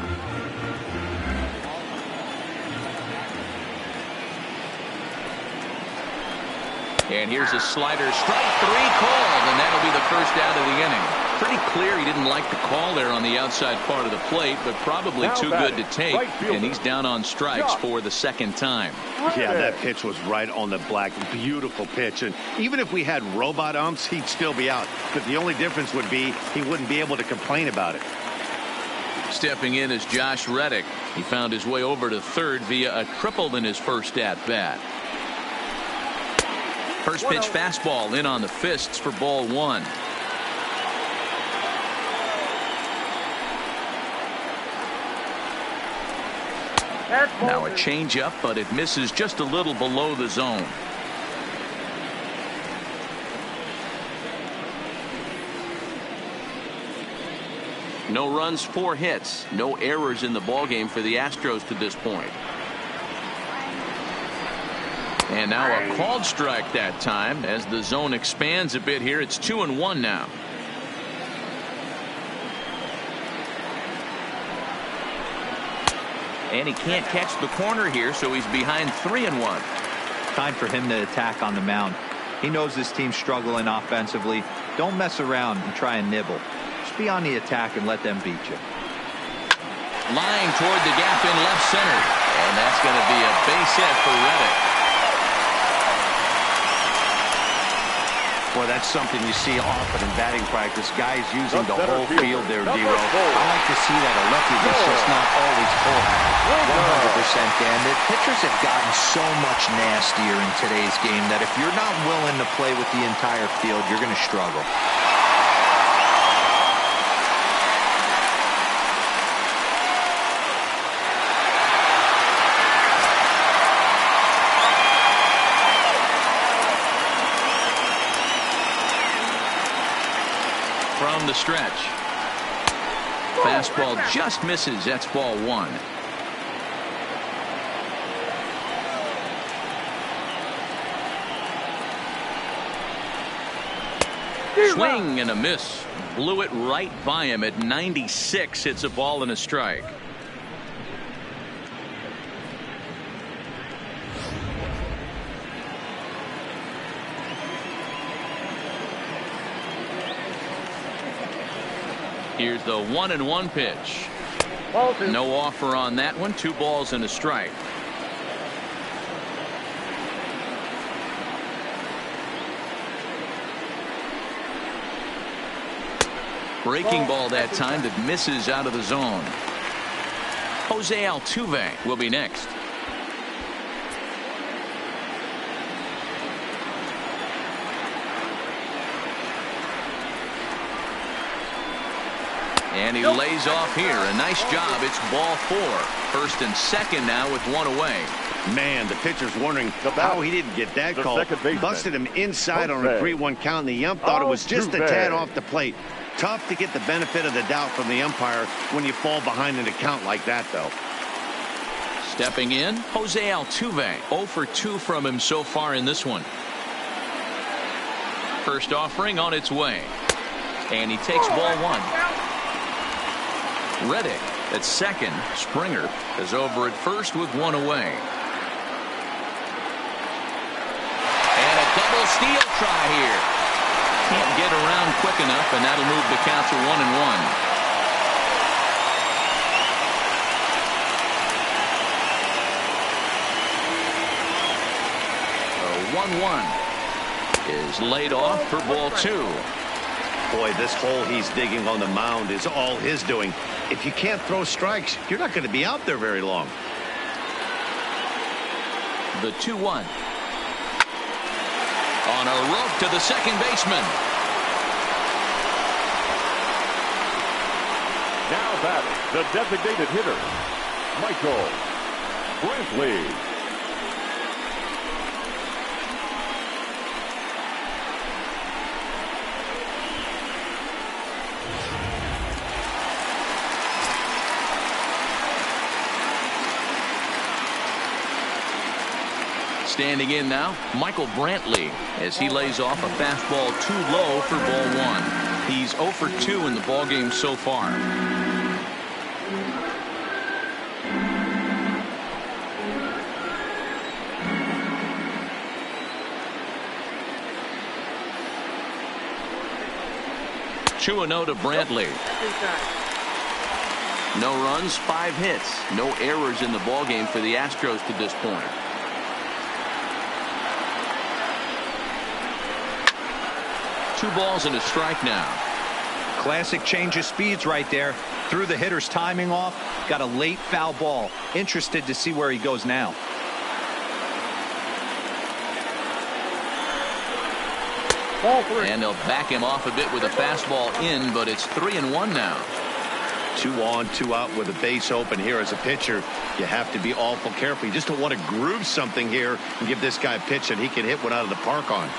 And here's a slider, strike 3 called, and that'll be the first out of the inning. Pretty clear he didn't like the call there on the outside part of the plate, but probably Now too good to take, and he's down on strikes for the second time. Yeah, that pitch was right on the black. Beautiful pitch. And even if we had robot umps, he'd still be out. But the only difference would be he wouldn't be able to complain about it. Stepping in is Josh Reddick. He found his way over to third via a triple in his first at-bat. First pitch fastball in on the fists for ball one. Now a changeup, but it misses just a little below the zone. No runs, 4 hits. No errors in the ballgame for the Astros to this point. And now a called strike that time. As the zone expands a bit here, it's 2-1 now. And he can't catch the corner here, so he's behind 3-1. Time for him to attack on the mound. He knows this team's struggling offensively. Don't mess around and try and nibble. Just be on the attack and let them beat you. Lying toward the gap in left center. And that's going to be a base hit for Reddick. Boy, that's something you see often in batting practice. Guys using the whole field there, D-Row. I like to see that. A lefty that's just not always full. 100%, Dan. The pitchers have gotten so much nastier in today's game that if you're not willing to play with the entire field, you're going to struggle. From the stretch. Fastball just misses. That's ball one. Swing and a miss. Blew it right by him at 96. It's a ball and a strike. Here's the 1-1 pitch. No offer on that one. 2 balls and a strike. Breaking ball that time that misses out of the zone. Jose Altuve will be next. And he lays off here. A nice job. It's ball 4. First and second now with 1 away. Man, the pitcher's wondering how he didn't get that call. Busted him inside on a 3-1 count, and the ump thought it was just a tad off the plate. Tough to get the benefit of the doubt from the umpire when you fall behind in a count like that, though. Stepping in, Jose Altuve. 0 for 2 from him so far in this one. First offering on its way. And he takes ball 1. Reddick at second. Springer is over at first with 1 away. And a double steal try here. Can't get around quick enough, and that'll move the count to 1-1. 1-1 is laid off for ball 2. Boy, this hole he's digging on the mound is all his doing. If you can't throw strikes, you're not going to be out there very long. The 2-1. On a rope to the second baseman. Now batting, the designated hitter, Michael Brantley. Standing in now, Michael Brantley, as he lays off a fastball too low for ball 1. He's 0 for 2 in the ballgame so far. 2-0 to Brantley. No runs, 5 hits. No errors in the ballgame for the Astros to this point. Two balls and a strike now. Classic change of speeds right there. Threw the hitter's timing off. Got a late foul ball. Interested to see where he goes now. Ball 3. And they'll back him off a bit with a fastball in, but it's 3-1 now. 2 on, 2 out with a base open here. As a pitcher, you have to be awful careful. You just don't want to groove something here and give this guy a pitch that he can hit one out of the park on.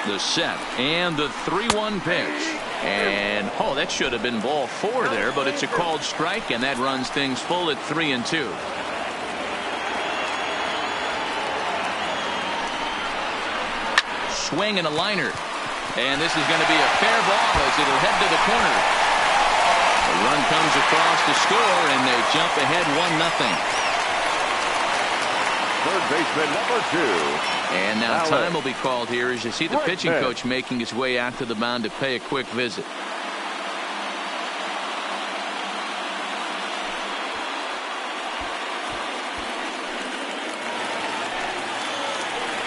The set and the 3-1 pitch. And, oh, that should have been ball 4 there, but it's a called strike, and that runs things full at 3-2. Swing and a liner. And this is going to be a fair ball as it'll head to the corner. A run comes across to score, and they jump ahead 1-0. Third baseman number 2. And now Alley. time will be called here as you see the Right pitching there. coach making his way out to the mound to pay a quick visit.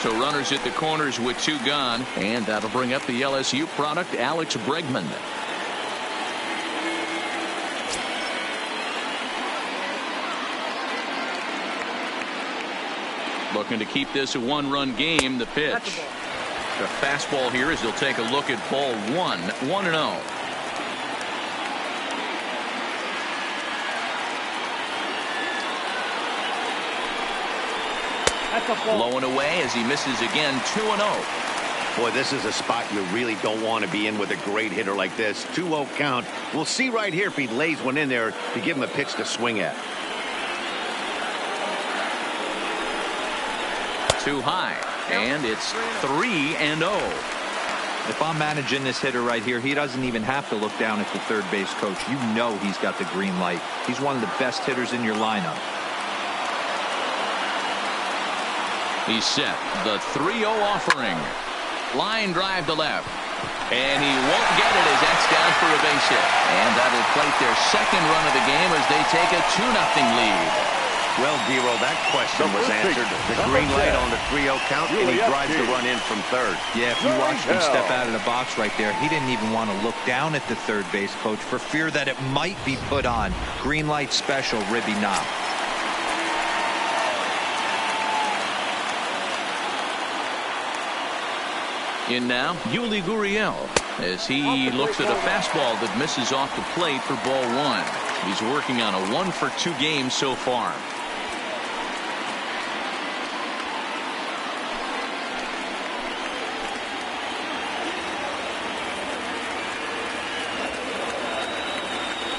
So runners at the corners with 2 gone, and that'll bring up the LSU product, Alex Bregman. Looking to keep this a 1-run game. The pitch. The fastball here as they'll take a look at ball 1. 1-0. Blowing away as he misses again. 2-0. Boy, this is a spot you really don't want to be in with a great hitter like this. 2-0 count. We'll see right here if he lays one in there to give him a pitch to swing at. Too high, and it's 3-0. If I'm managing this hitter right here, he doesn't even have to look down at the third base coach. You know he's got the green light. He's one of the best hitters in your lineup. He's set. The 3-0 offering. Line drive to left. And he won't get it as that's down for a base hit. And that'll plate their second run of the game as they take a 2-0 lead. Well, Dero, that question was answered. The green light on the 3-0 count, and he drives the run in from third. Yeah, if you watched him step out of the box right there, he didn't even want to look down at the third base coach for fear that it might be put on. Green light special, ribby knock. In now, Yuli Gurriel as he looks at a fastball that misses off the plate for ball 1. He's working on a 1-for-2 game so far.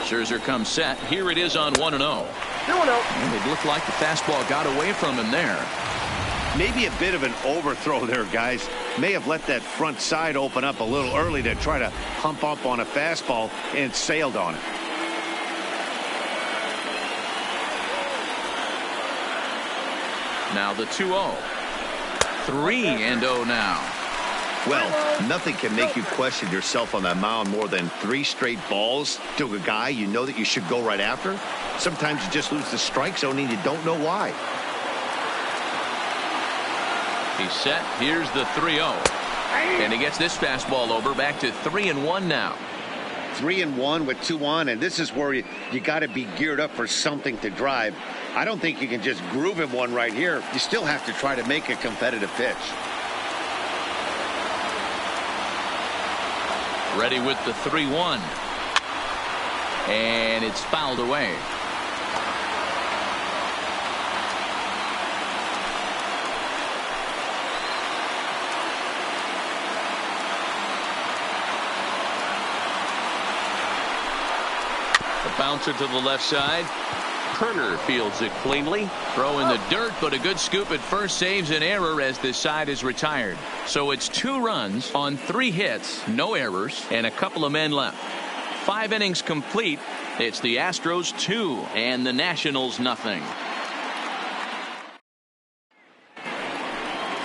Scherzer comes set. Here it is on 1-0. 2-0. And it looked like the fastball got away from him there. Maybe a bit of an overthrow there, guys. May have let that front side open up a little early to try to pump up on a fastball and sailed on it. Now the 2-0. 3-0 now. Well, nothing can make you question yourself on that mound more than 3 straight balls to a guy you know that you should go right after. Sometimes you just lose the strike zone and you don't know why. He's set. Here's the 3-0. And he gets this fastball over. Back to 3-1 now. 3-1 with 2 on, and this is where you got to be geared up for something to drive. I don't think you can just groove him one right here. You still have to try to make a competitive pitch. Ready with the 3-1. And it's fouled away. The bouncer to the left side. Kerner fields it cleanly. Throw in the dirt, but a good scoop at first saves an error as this side is retired. So it's 2 runs on 3 hits, no errors, and a couple of men left. 5 innings complete. It's the Astros 2 and the Nationals nothing.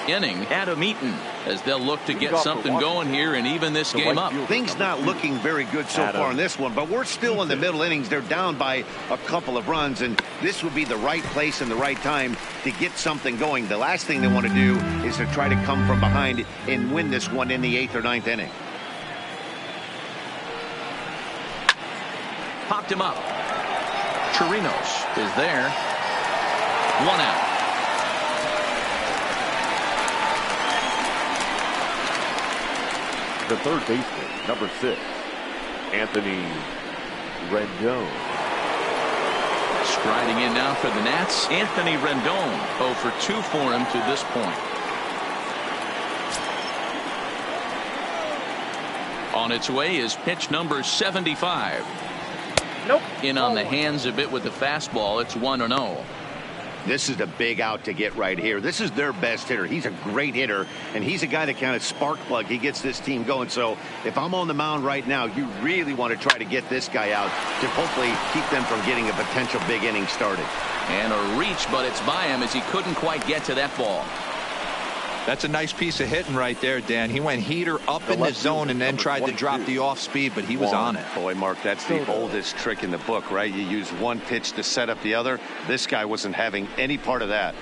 inning. Adam Eaton, as they'll look to get something going here and even this game up. Things not looking very good so far in this one, but we're still in the middle innings. They're down by a couple of runs, and this would be the right place and the right time to get something going. The last thing they want to do is to try to come from behind and win this one in the 8th or 9th inning. Popped him up. Chirinos is there. 1 out. The third baseman, number 6, Anthony Rendon. Striding in now for the Nats, Anthony Rendon. 0 for 2 for him to this point. On its way is pitch number 75. Nope. In on the hands a bit with the fastball. It's 1-0. This is a big out to get right here. This is their best hitter. He's a great hitter, and he's a guy that kind of spark plug. He gets this team going. So if I'm on the mound right now, you really want to try to get this guy out to hopefully keep them from getting a potential big inning started. And a reach, but it's by him as he couldn't quite get to that ball. That's a nice piece of hitting right there, Dan. He went heater up in the zone and then tried to drop the off speed, but he was on it. Boy, Mark, that's the oldest trick in the book, right? You use one pitch to set up the other. This guy wasn't having any part of that.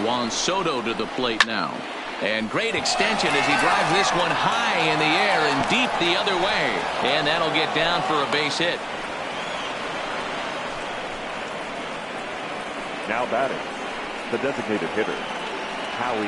Juan Soto to the plate now. And great extension as he drives this one high in the air and deep the other way. And that'll get down for a base hit. Now batting, the designated hitter, Howie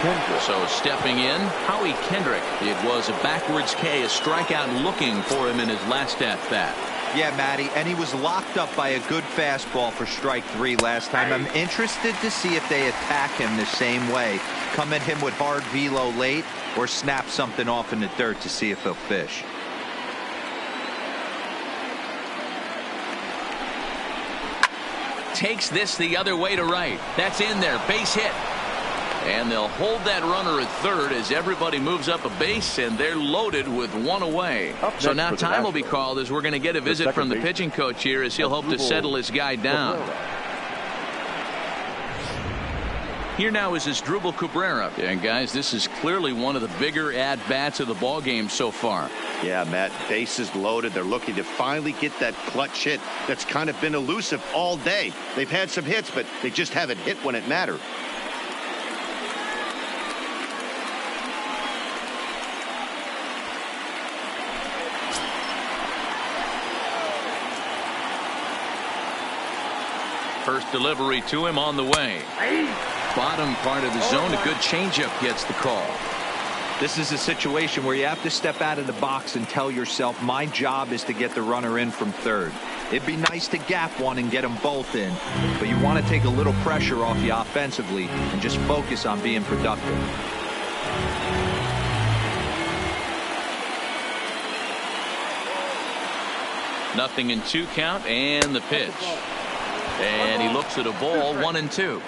Kendrick. So stepping in, Howie Kendrick. It was a backwards K, a strikeout looking for him in his last at bat. Yeah, Matty, and he was locked up by a good fastball for strike 3 last time. I'm interested to see if they attack him the same way. Come at him with hard velo late or snap something off in the dirt to see if he'll fish. Takes this the other way to right. That's in there. Base hit. And they'll hold that runner at third as everybody moves up a base, and they're loaded with one away. So now time will be called as we're going to get a visit from the pitching coach here as he'll hope to settle his guy down. Here now is Asdrubal Cabrera. And guys, this is clearly one of the bigger at-bats of the ball game so far. Yeah, Matt, bases loaded. They're looking to finally get that clutch hit that's kind of been elusive all day. They've had some hits, but they just haven't hit when it mattered. First delivery to him on the way. Bottom part of the zone, a good changeup gets the call. This is a situation where you have to step out of the box and tell yourself, my job is to get the runner in from third. It'd be nice to gap one and get them both in, but you want to take a little pressure off you offensively and just focus on being productive. Nothing in 2 count, and the pitch. And he looks at a ball, 1-2.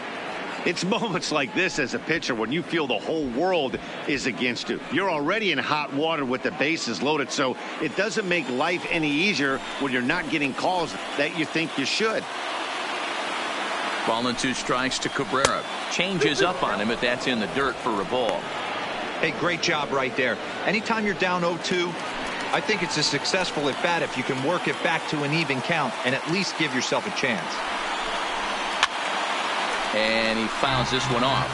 It's moments like this as a pitcher when you feel the whole world is against you. You're already in hot water with the bases loaded, so it doesn't make life any easier when you're not getting calls that you think you should. Ball and 2 strikes to Cabrera. Changes up on him if that's in the dirt for a ball. Hey, great job right there. Anytime you're down 0-2, I think it's a successful at bat if you can work it back to an even count and at least give yourself a chance. And he fouls this one off.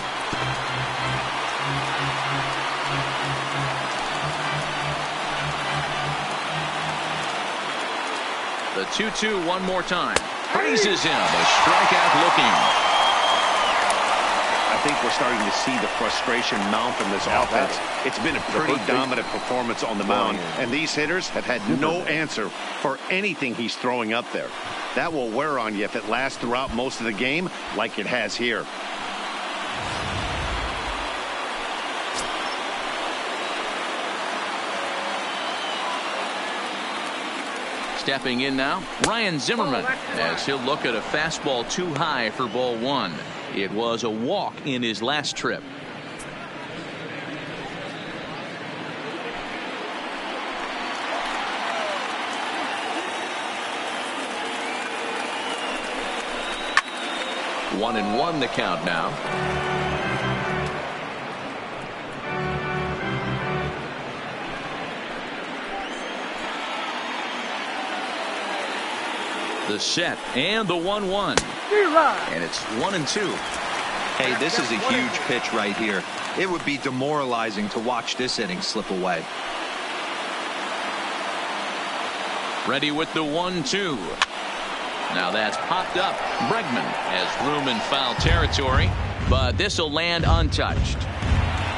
The 2-2 one more time. Praises him. A strikeout looking. I think we're starting to see the frustration mount from this offense. It's been a pretty dominant performance on the mound, and these hitters have had no answer for anything he's throwing up there. That will wear on you if it lasts throughout most of the game like it has here. Stepping in now, Ryan Zimmerman, as he'll look at a fastball too high for ball 1. It was a walk in his last trip. 1-1 the count now. The set and the 1-1. And it's 1-2. Hey, this is a huge pitch right here. It would be demoralizing to watch this inning slip away. Ready with the 1-2. Now that's popped up. Bregman has room in foul territory, but this will land untouched.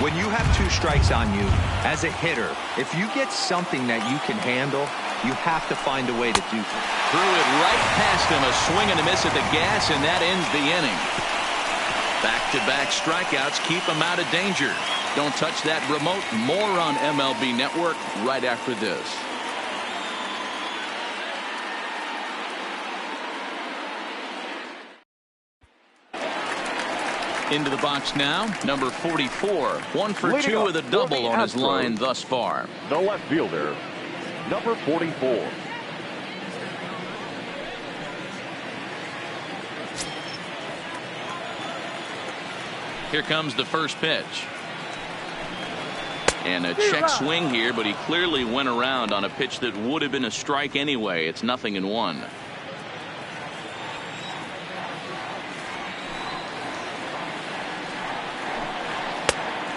When you have 2 strikes on you, as a hitter, if you get something that you can handle, you have to find a way to do that. Threw it right past him, a swing and a miss at the gas, and that ends the inning. Back-to-back strikeouts keep him out of danger. Don't touch that remote. More on MLB Network right after this. Into the box now, number 44. 1 for 2 with a double on his line thus far. The left fielder, number 44. Here comes the first pitch. And a check swing here, but he clearly went around on a pitch that would have been a strike anyway. It's 0-1.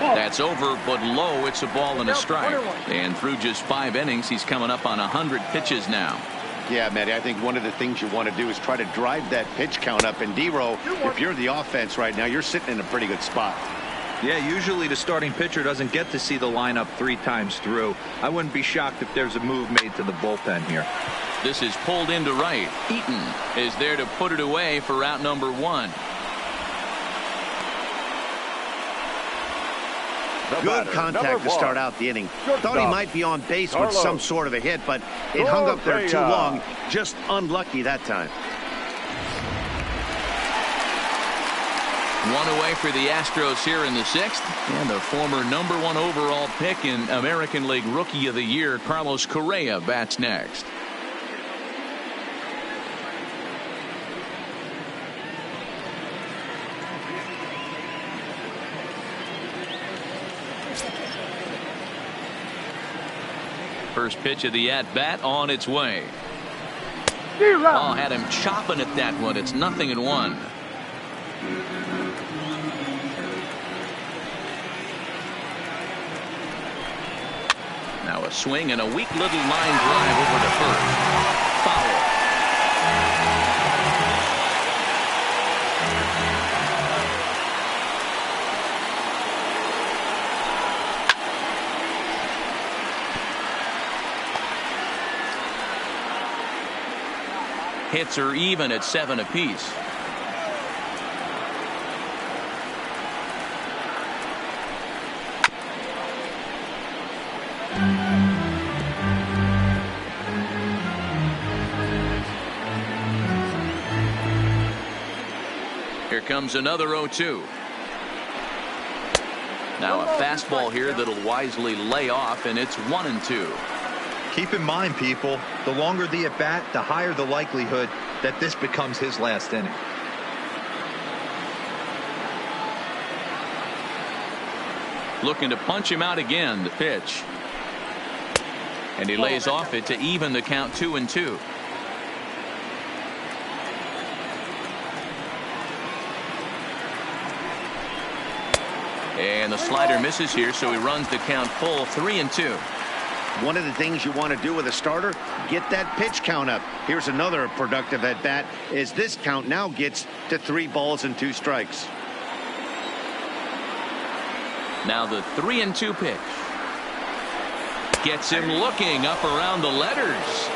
That's over, but low. It's a ball and a strike. And through just 5 innings, he's coming up on 100 pitches now. Yeah, Matty, I think one of the things you want to do is try to drive that pitch count up. And D-Row, if you're the offense right now, you're sitting in a pretty good spot. Yeah, usually the starting pitcher doesn't get to see the lineup 3 times through. I wouldn't be shocked if there's a move made to the bullpen here. This is pulled into right. Eaton is there to put it away for out number 1. Good contact to start out the inning. Thought he might be on base with some sort of a hit, but it hung up there too long. Just unlucky that time. 1 away for the Astros here in the 6th. And the former number 1 overall pick in American League Rookie of the Year, Carlos Correa, bats next. First pitch of the at-bat on its way. Oh, had him chopping at that one. It's 0-1. Now a swing and a weak little line drive over to first. Foul. Hits are even at 7 apiece. Here comes another 0-2. Now a fastball here that'll wisely lay off, and it's 1-2. Keep in mind, people, the longer the at-bat, the higher the likelihood that this becomes his last inning. Looking to punch him out again, the pitch. And he lays off it to even the count 2-2. And the slider misses here, so he runs the count full 3-2. One of the things you want to do with a starter, get that pitch count up. Here's another productive at bat as this count now gets to 3 balls and 2 strikes. Now the 3-2 pitch. Gets him looking up around the letters.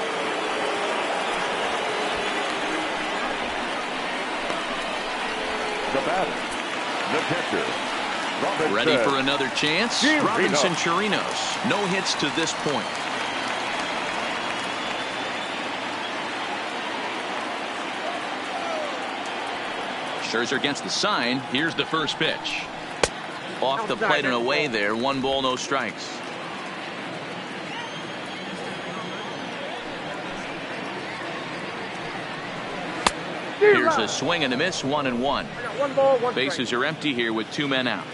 The batter, the pitcher. Ready for another chance? Robinson Chirinos. No hits to this point. Scherzer gets the sign. Here's the first pitch. Off the plate and away there. 1 ball, no strikes. Here's a swing and a miss, 1-1. Bases are empty here with 2 men out.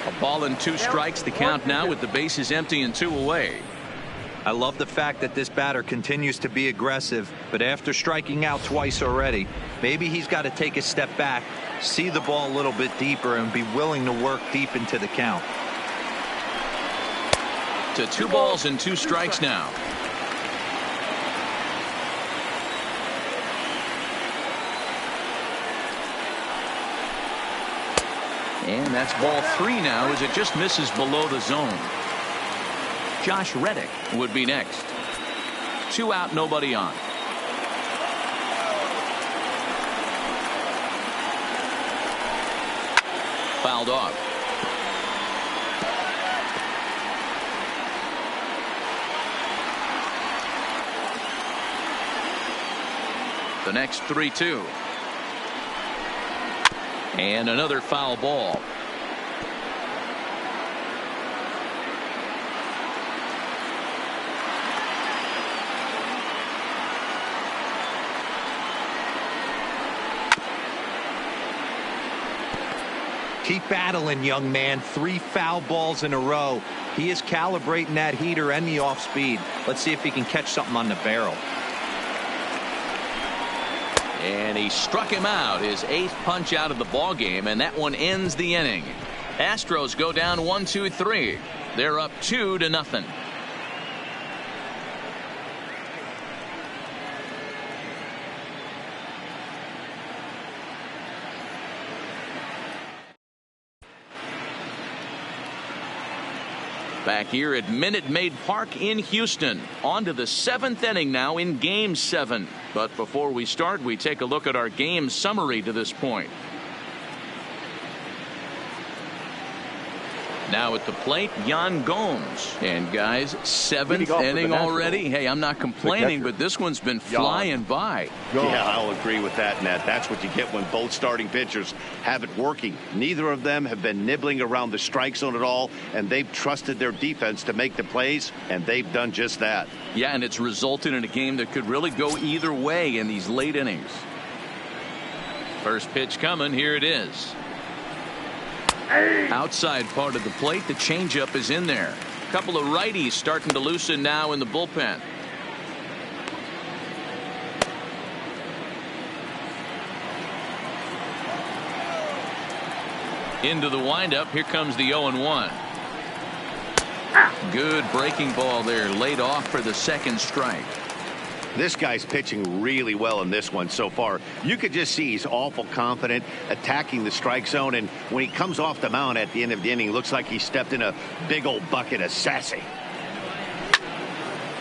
A ball and 2 strikes, the count now with the bases empty and 2 away. I love the fact that this batter continues to be aggressive, but after striking out twice already, maybe he's got to take a step back, see the ball a little bit deeper, and be willing to work deep into the count. To 2 balls and 2 strikes now. And that's ball 3 now as it just misses below the zone. Josh Reddick would be next. 2 out, nobody on. Fouled off. The next 3-2. And another foul ball. Keep battling, young man. 3 foul balls in a row. He is calibrating that heater and the off speed. Let's see if he can catch something on the barrel. And he struck him out, his 8th punch out of the ball game, and that one ends the inning. Astros go down 1-2-3. They're up 2-0. Back here at Minute Maid Park in Houston. On to the 7th inning now in Game 7. But before we start, we take a look at our game summary to this point. Now at the plate, Yan Gomes. And guys, 7th inning already. Hey, I'm not complaining, but this one's been flying by. Yeah, I'll agree with that, Nat. That's what you get when both starting pitchers have it working. Neither of them have been nibbling around the strike zone at all, and they've trusted their defense to make the plays, and they've done just that. Yeah, and it's resulted in a game that could really go either way in these late innings. First pitch coming. Here it is. Outside part of the plate, the changeup is in there. A couple of righties starting to loosen now in the bullpen. Into the windup. Here comes the 0-1. Good breaking ball there, laid off for the 2nd strike. This guy's pitching really well in this one so far. You could just see he's awful confident attacking the strike zone, and when he comes off the mound at the end of the inning, looks like he stepped in a big old bucket of sassy.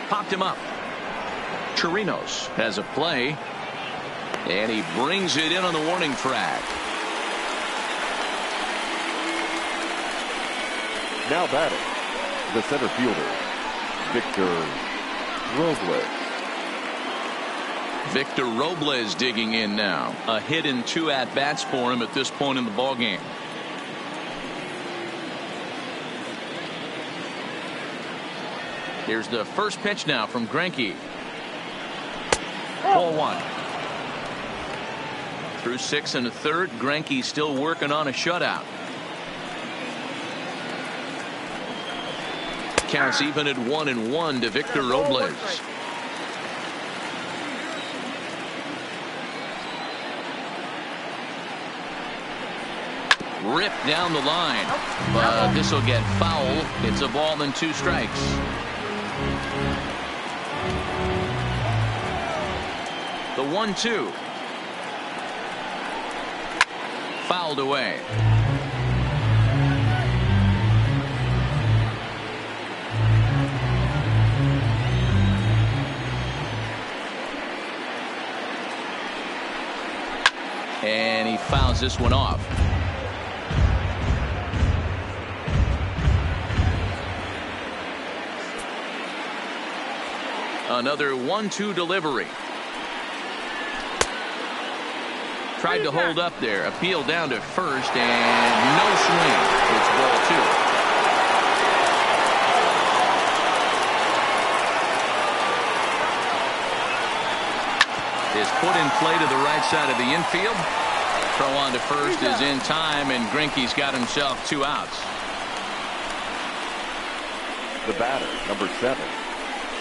Popped him up. Chirinos has a play, and he brings it in on the warning track. Now batting, the center fielder, Victor Robles. Victor Robles digging in now. A hit and 2 at-bats for him at this point in the ballgame. Here's the first pitch now from Greinke. Ball 1. Through 6 1/3, Greinke still working on a shutout. Counts even at 1-1 to Victor Robles. Ripped down the line, but this will get foul. It's a ball and 2 strikes. The 1-2. Fouled away. And he fouls this one off. Another 1-2 delivery. Tried to hold up there. Appeal down to first, and no swing. It's ball 2. is put in play to the right side of the infield. Throw on to first is in time, and Greinke's got himself 2 outs. The batter, number 7,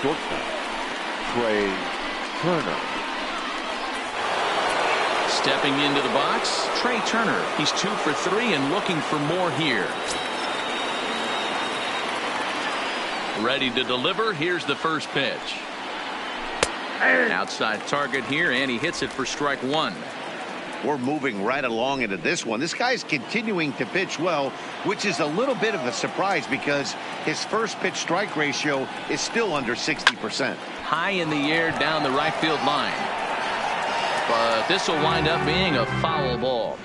shortstop, Trey Turner. Stepping into the box, Trey Turner. He's 2 for 3 and looking for more here. Ready to deliver. Here's the first pitch. Outside target here, and he hits it for strike 1. We're moving right along into this one. This guy's continuing to pitch well, which is a little bit of a surprise because his first pitch strike ratio is still under 60%. High in the air down the right field line. But this will wind up being a foul ball.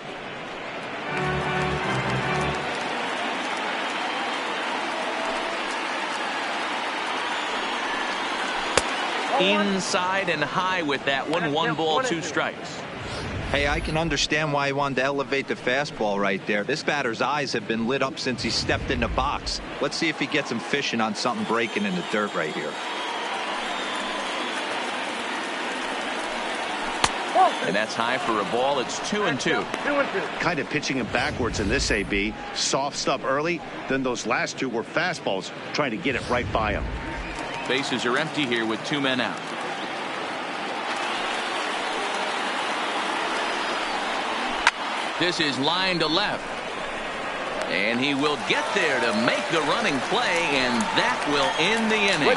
Inside and high with that one. 1 ball, 2 strikes. Hey, I can understand why he wanted to elevate the fastball right there. This batter's eyes have been lit up since he stepped in the box. Let's see if he gets him fishing on something breaking in the dirt right here. And that's high for a ball. It's 2-2. Kind of pitching him backwards in this AB. Soft stuff early, then those last 2 were fastballs, trying to get it right by him. Bases are empty here with 2 men out. This is line to left. And he will get there to make the running play, and that will end the inning.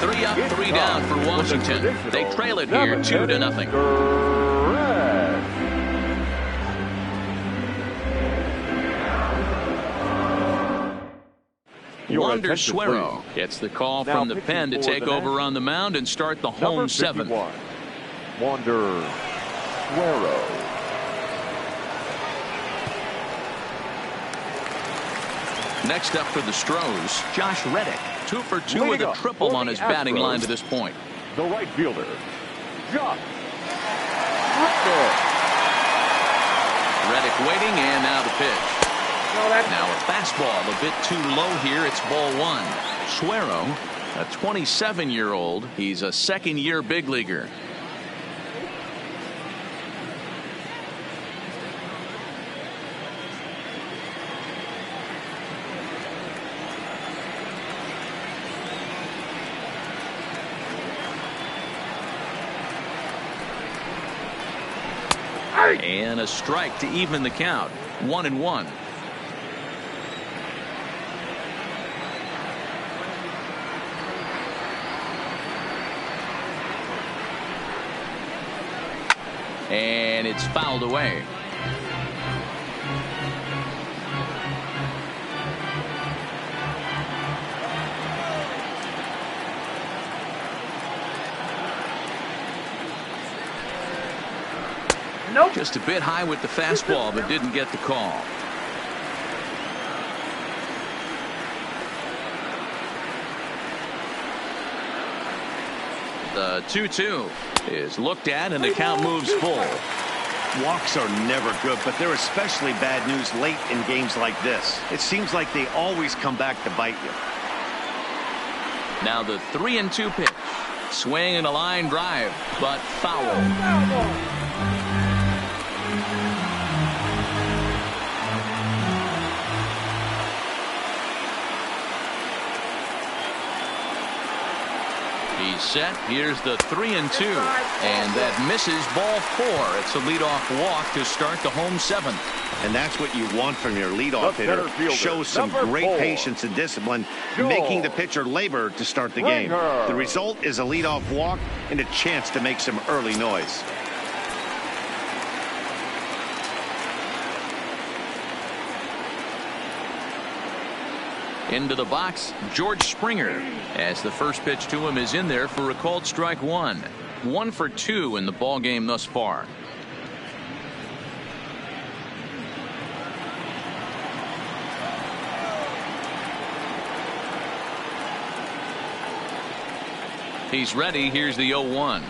3 up, 3 down for Washington. They trail it here 2-0. Wander Suero gets the call from the pen to take over on the mound and start the home 7th. Wander Suero. Next up for the Astros, Josh Reddick. 2 for 2 with a triple on his batting line to this point. The right fielder, Josh Reddick. Reddick waiting, and now the pitch. Now a fastball a bit too low here. It's ball 1. Suero, a 27-year-old. He's a 2nd-year big leaguer. And a strike to even the count. 1-1. And it's fouled away. Nope. Just a bit high with the fastball, but didn't get the call. The 2-2 is looked at, and the count moves full. Walks are never good, but they're especially bad news late in games like this. It seems like they always come back to bite you. Now the 3-2 pitch. Swing and a line drive, but foul. He's set. Here's the 3-2, and that misses ball 4. It's a leadoff walk to start the home 7th. And that's what you want from your leadoff hitter. Shows some great patience and discipline, making the pitcher labor to start the game. The result is a leadoff walk and a chance to make some early noise. Into the box, George Springer, as the first pitch to him is in there for a called strike 1. 1 for 2 in the ball game thus far. He's ready. Here's the 0-1.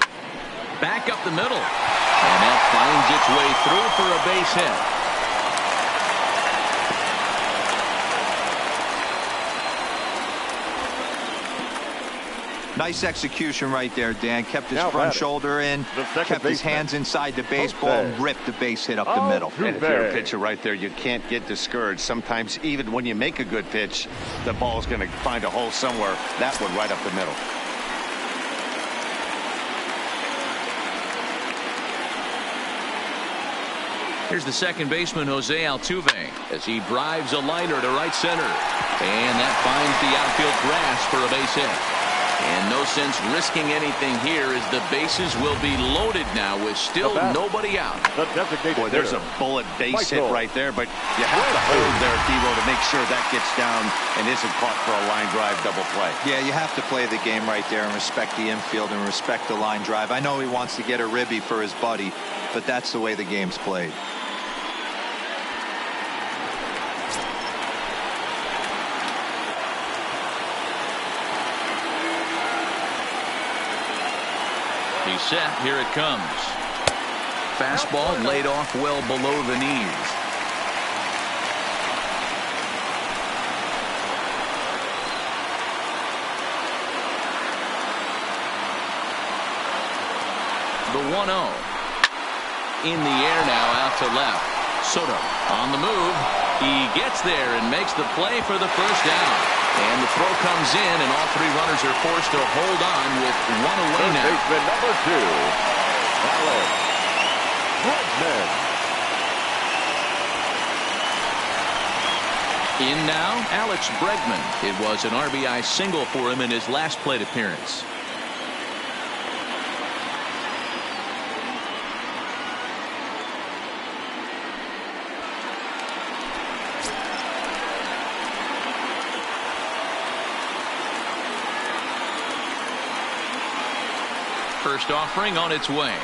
Back up the middle, and that finds its way through for a base hit. Nice execution right there, Dan. Kept his Now front batting, shoulder in, the second kept his baseman, hands inside the baseball, and ripped the base hit up the Oh, middle. And if you're a pitcher right there, you can't get discouraged. Sometimes even when you make a good pitch, the ball's going to find a hole somewhere. That one right up the middle. Here's the second baseman, Jose Altuve, as he drives a liner to right center. And that finds the outfield grass for a base hit. And no sense risking anything here as the bases will be loaded now with still nobody out. The designated Boy, there's a bullet base hit right there, but you have to hold there, Devo, to make sure that gets down and isn't caught for a line drive double play. Yeah, you have to play the game right there and respect the infield and respect the line drive. I know he wants to get a ribby for his buddy, but that's the way the game's played. He's set. Here it comes. Fastball laid off well below the knees. The 1-0. In the air now, out to left. Soto on the move. He gets there and makes the play for the first down. And the throw comes in, and all three runners are forced to hold on with one away now. Baseman number 2, Alex Bregman. In now, Alex Bregman. It was an RBI single for him in his last plate appearance. First offering on its way.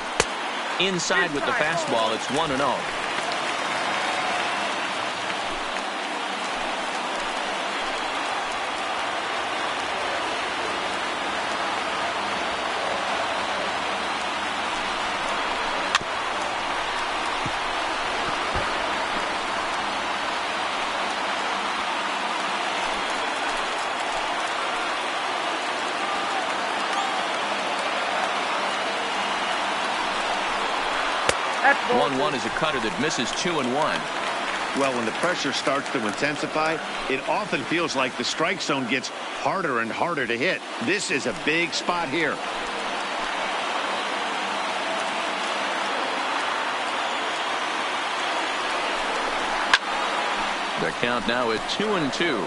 Inside with the fastball, it's 1-0. That's 1-1 is a cutter that misses 2-1. Well, when the pressure starts to intensify, it often feels like the strike zone gets harder and harder to hit. This is a big spot here. The count now at 2-2.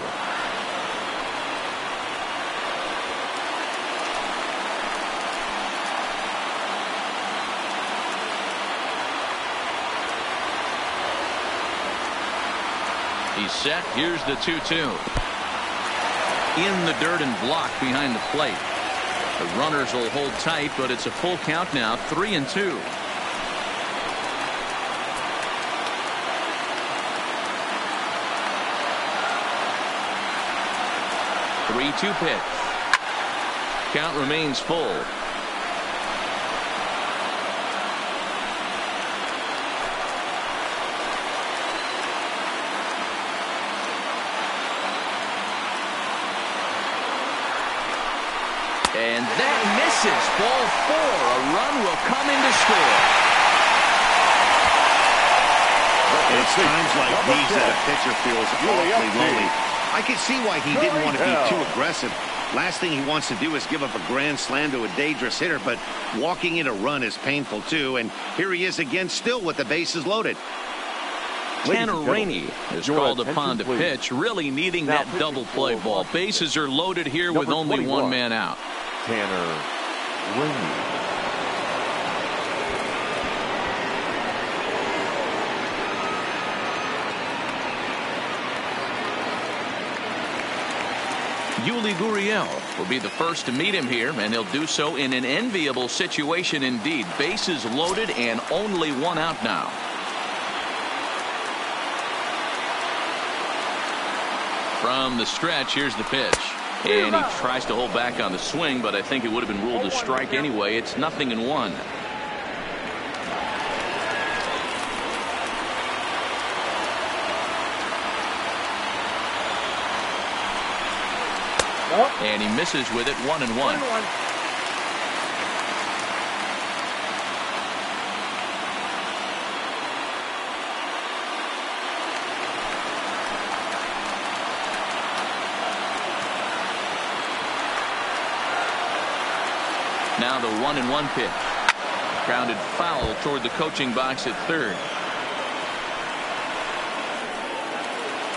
He's set. Here's the 2-2. In the dirt and blocked behind the plate. The runners will hold tight, but it's a full count now, 3-2. Three-two pitch. Count remains full. And that misses. Ball 4. A run will come in to score. It's times like these that a pitcher feels awfully lonely. I can see why he didn't want to be too aggressive. Last thing he wants to do is give up a grand slam to a dangerous hitter, but walking in a run is painful too. And here he is again, still with the bases loaded. Tanner Rainey is called upon to pitch, really needing that double play ball. Bases are loaded here with only one man out. Tanner Rainey. Yuli Gurriel will be the first to meet him here, and he'll do so in an enviable situation indeed. Bases loaded and only one out now. From the stretch, here's the pitch. And he tries to hold back on the swing, but I think it would have been ruled a strike anyway. It's 0-1. And he misses with it, 1-1. Now the 1-1 pitch. Grounded foul toward the coaching box at third.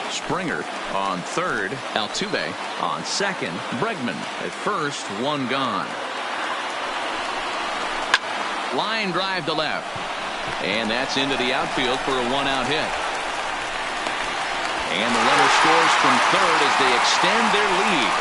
Springer on third. Altuve on second. Bregman at first. One gone. Line drive to left. And that's into the outfield for a one-out hit. And the runner scores from third as they extend their lead.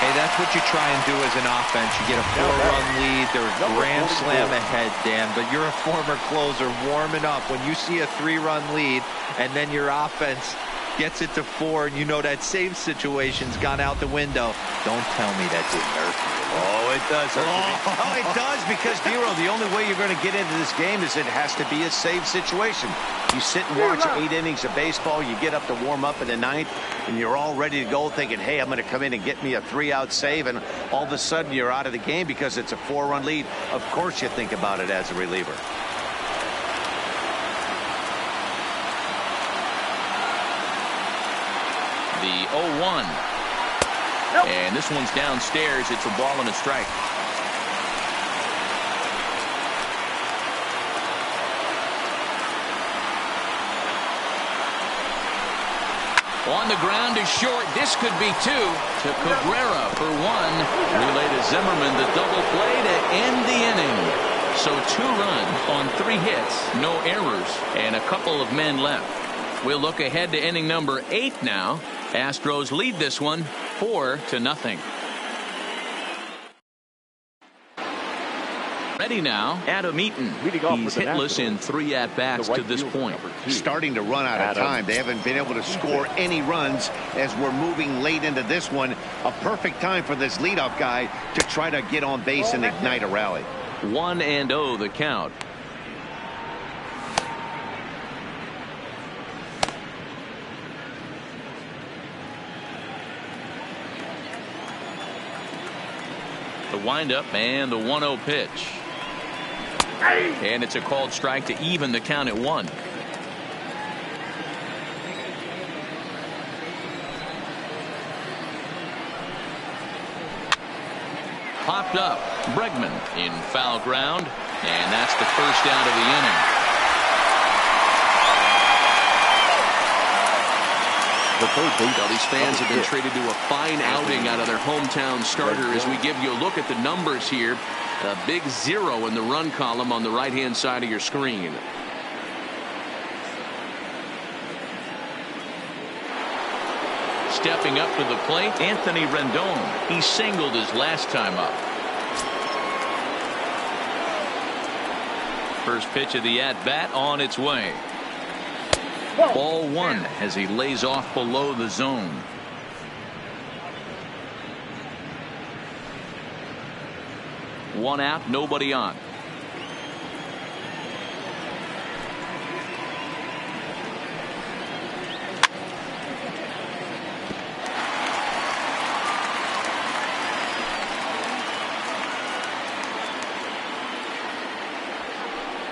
Hey, that's what you try and do as an offense. You get a 4-run lead. They're a grand slam ahead, Dan, but you're a former closer warming up. When you see a 3-run lead and then your offense gets it to 4 and you know that save situation's gone out the window, don't tell me that didn't hurt you. Oh, it does. Oh, it does, because, Dero, the only way you're going to get into this game is it has to be a save situation. You sit and watch 8 innings of baseball, you get up to warm up in the 9th, and you're all ready to go thinking, hey, I'm going to come in and get me a 3-out save, and all of a sudden you're out of the game because it's a 4-run lead. Of course you think about it as a reliever. The 0-1. And this one's downstairs. It's a ball and a strike. On the ground is short. This could be 2 to Cabrera for 1. Relay to Zimmerman, the double play to end the inning. So 2 runs on 3 hits, no errors, and a couple of men left. We'll look ahead to inning number 8 now. Astros lead this one 4-0. Ready now, Adam Eaton. He's hitless in 3 at-bats to this point. Starting to run out of time. They haven't been able to score any runs as we're moving late into this one. A perfect time for this leadoff guy to try to get on base and ignite a rally. 1-0 the count. The windup and the 1-0 pitch. And it's a called strike to even the count at 1. Popped up. Bregman in foul ground. And that's the first out of the inning. Well, these fans have been treated to a fine outing out of their hometown starter as we give you a look at the numbers here. A big 0 in the run column on the right-hand side of your screen. Stepping up to the plate, Anthony Rendon. He singled his last time up. First pitch of the at-bat on its way. Ball 1 as he lays off below the zone. One out, nobody on.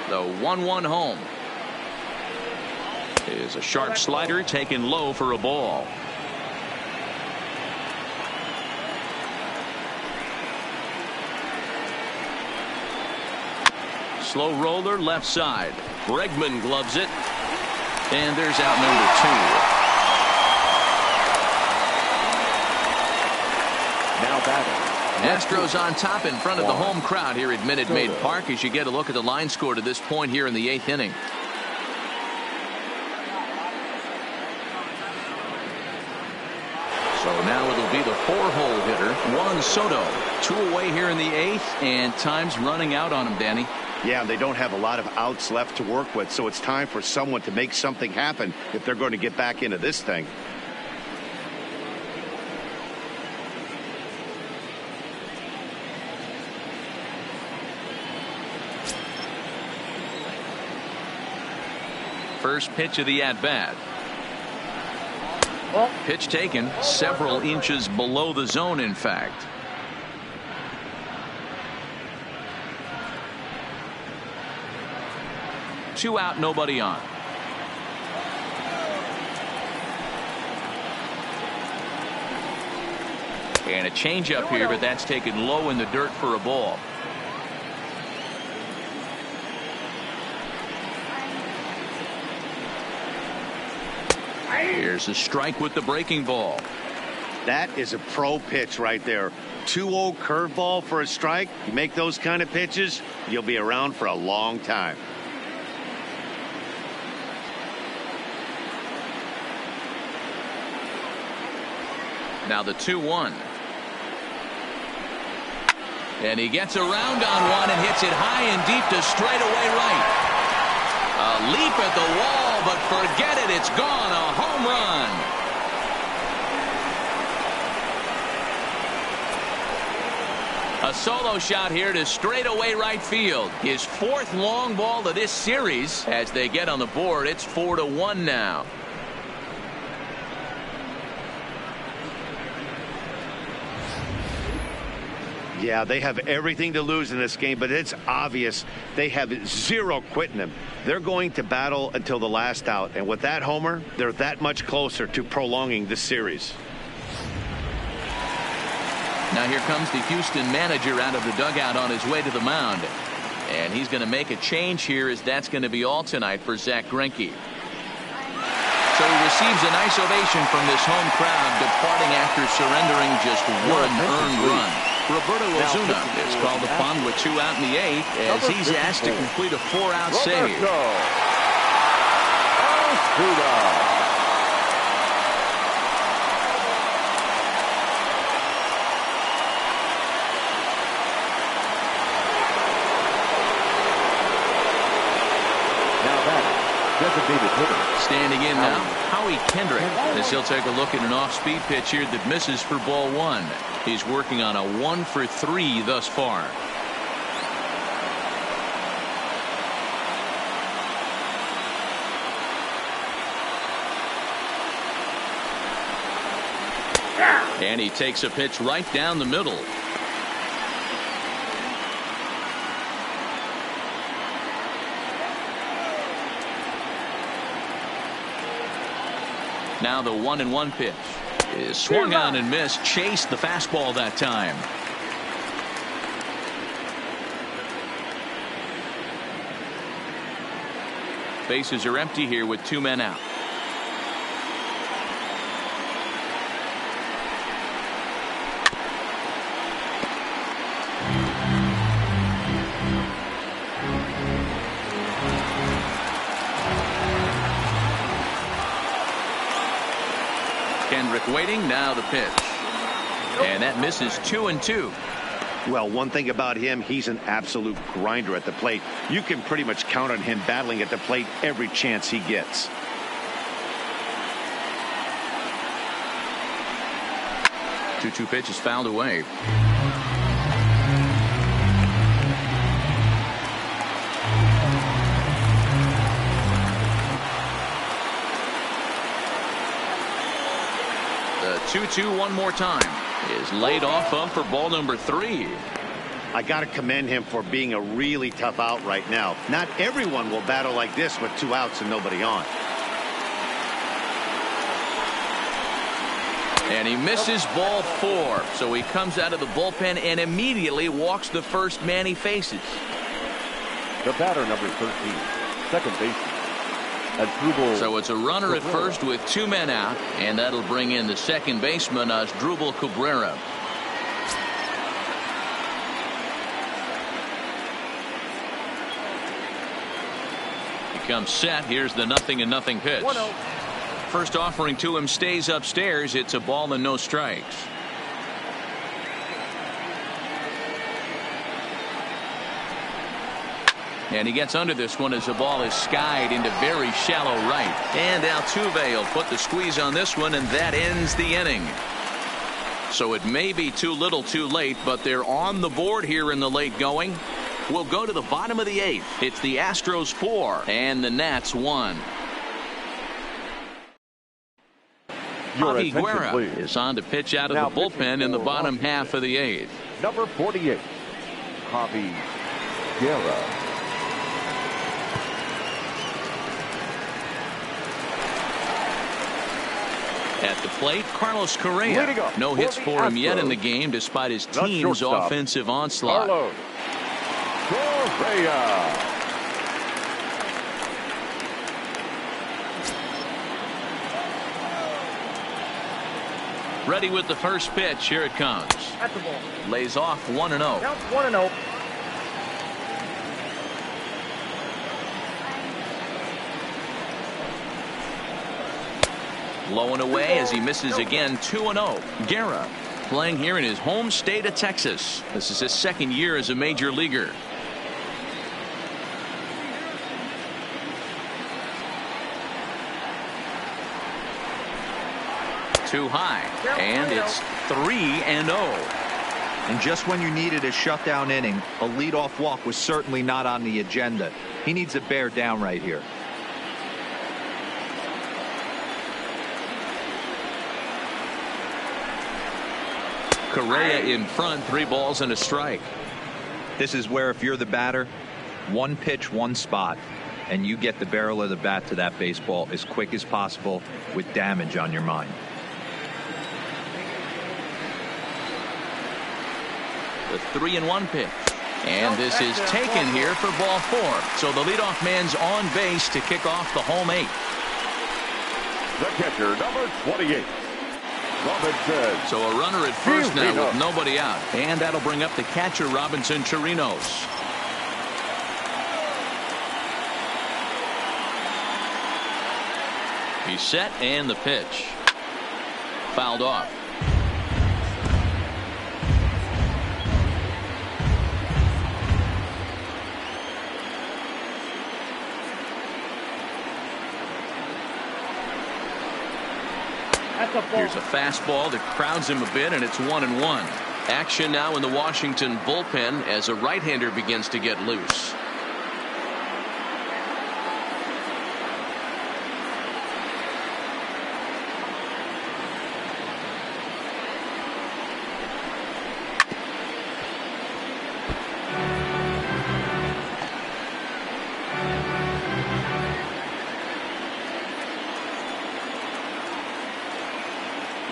The 1-1 home. Is a sharp slider taken low for a ball. Slow roller left side. Bregman gloves it. And there's out number 2. Now batting. Astros on top in front of the home crowd here at Minute Maid Park as you get a look at the line score to this point here in the 8th inning. So now it'll be the 4-hole hitter, Juan Soto. 2 away here in the 8th, and time's running out on him, Danny. Yeah, they don't have a lot of outs left to work with, so it's time for someone to make something happen if they're going to get back into this thing. First pitch of the at-bat. Pitch taken several inches below the zone, in fact. Two out, nobody on. And a changeup here, but that's taken low in the dirt for a ball. Here's a strike with the breaking ball. That is a pro pitch right there. 2-0 curveball for a strike. You make those kind of pitches, you'll be around for a long time. Now the 2-1. And he gets around on one and hits it high and deep to straightaway right. A leap at the wall, but forget it. It's gone. A home run. A solo shot here to straightaway right field. His fourth long ball of this series. As they get on the board, it's 4-1 now. Yeah, they have everything to lose in this game, but it's obvious they have zero quitting them. They're going to battle until the last out, and with that homer, they're that much closer to prolonging this series. Now here comes the Houston manager out of the dugout on his way to the mound. And he's going to make a change here, as that's going to be all tonight for Zach Greinke. So he receives a nice ovation from this home crowd, departing after surrendering just one earned run. Roberto Ozuna is called upon with 2 out in the 8th as he's asked to complete a 4-out save. Standing in now, Howie Kendrick, as he'll take a look at an off-speed pitch here that misses for ball 1. He's working on a 1 for 3 thus far. And he takes a pitch right down the middle. Now the 1-1 pitch is swung on and missed. Chased the fastball that time. Bases are empty here with 2 men out. Kendrick waiting. Now the pitch. And that misses 2-2. Well, one thing about him, he's an absolute grinder at the plate. You can pretty much count on him battling at the plate every chance he gets. Two pitch is fouled away. The 2-2 one more time is laid off of for ball number 3. I got to commend him for being a really tough out right now. Not everyone will battle like this with 2 outs and nobody on. And he misses ball 4. So he comes out of the bullpen and immediately walks the first man he faces. The batter, number 13, second baseman. So it's a runner at first with 2 men out, and that'll bring in the second baseman, Asdrubal Cabrera. He comes set. Here's the 0-0 pitch. First offering to him stays upstairs. It's a ball and no strikes. And he gets under this one as the ball is skied into very shallow right. And Altuve will put the squeeze on this one, and that ends the inning. So it may be too little too late, but they're on the board here in the late going. We'll go to the bottom of the 8th. It's the Astros 4 and the Nats 1. Your Javi attention, Guerra please. is on to pitch out of Now the bullpen in the bottom half of the 8th. Number 48, Javi Guerra. At the plate, Carlos Leading Correa. up No for hits the for him yet in Astros. the game despite his The team's shortstop, offensive onslaught. Carlos Correa. Ready with the first pitch. Here it comes. At the ball. Lays off 1-0. Counts 1-0. Low and away as he misses again. 2-0. Guerra playing here in his home state of Texas. This is his second year as a major leaguer. Too high, and it's 3-0. And just when you needed a shutdown inning, a leadoff walk was certainly not on the agenda. He needs to bear down right here. Correa in front, 3 balls and a strike. This is where if you're the batter, one pitch, one spot, and you get the barrel of the bat to that baseball as quick as possible with damage on your mind. The 3-1 pitch. And this is taken here for ball 4. So the leadoff man's on base to kick off the home 8th. The catcher, number 28, Robinson. So a runner at first now Chirinos. with nobody out. And that'll bring up the catcher, Robinson Chirinos. He's set, and the pitch. Fouled off. That's a ball. Here's a fastball that crowds him a bit, and it's 1-1. Action now in the Washington bullpen as a right-hander begins to get loose.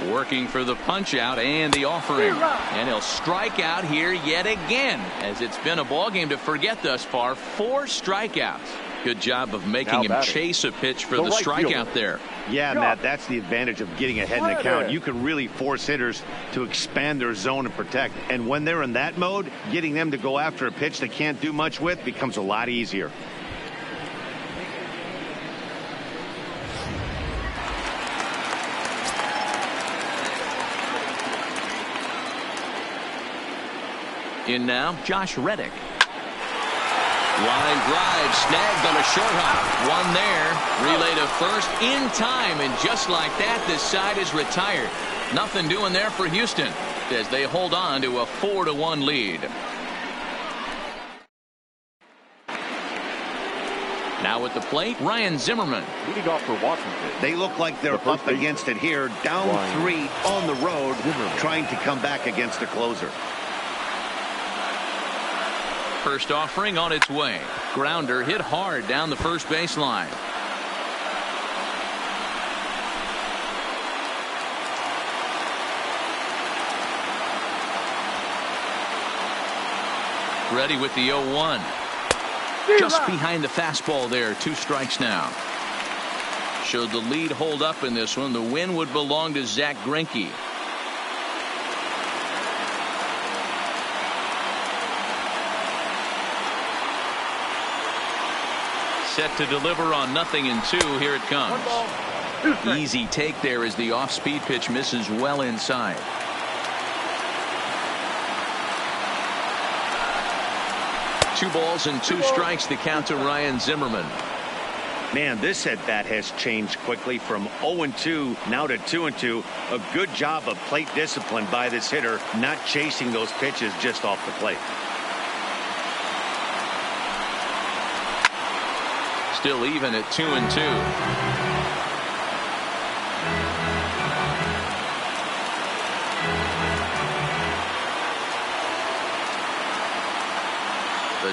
Working for the punch out and the offering, and he'll strike out here yet again, as it's been a ball game to forget thus far. 4 strikeouts. Good job of making Now him batting, chase a pitch for the the right strikeout fielder. there. Yeah, Matt, that's the advantage of getting ahead in the count. You can really force hitters to expand their zone and protect. And when they're in that mode, getting them to go after a pitch they can't do much with becomes a lot easier. In now, Josh Reddick. Line drive snagged on a short hop. One there. Relay to first in time. And just like that, this side is retired. Nothing doing there for Houston as they hold on to a 4-1 lead. Now at the plate, Ryan Zimmerman. Leading off for Washington. They look like they're The first up against it here. Down Ryan 3 on the road, Zimmerman. trying to come back against a closer. First offering on its way. Grounder hit hard down the first baseline. Ready with the 0-1. Just behind the fastball there. 2 strikes now. Should the lead hold up in this one, the win would belong to Zach Greinke. Set to deliver on 0-2. Here it comes. Easy take there as the off-speed pitch misses well inside. Two balls and 2 strikes to count to Ryan Zimmerman. Man, this at bat has changed quickly from 0-2 now to 2-2. A good job of plate discipline by this hitter, not chasing those pitches just off the plate. Still even at 2-2.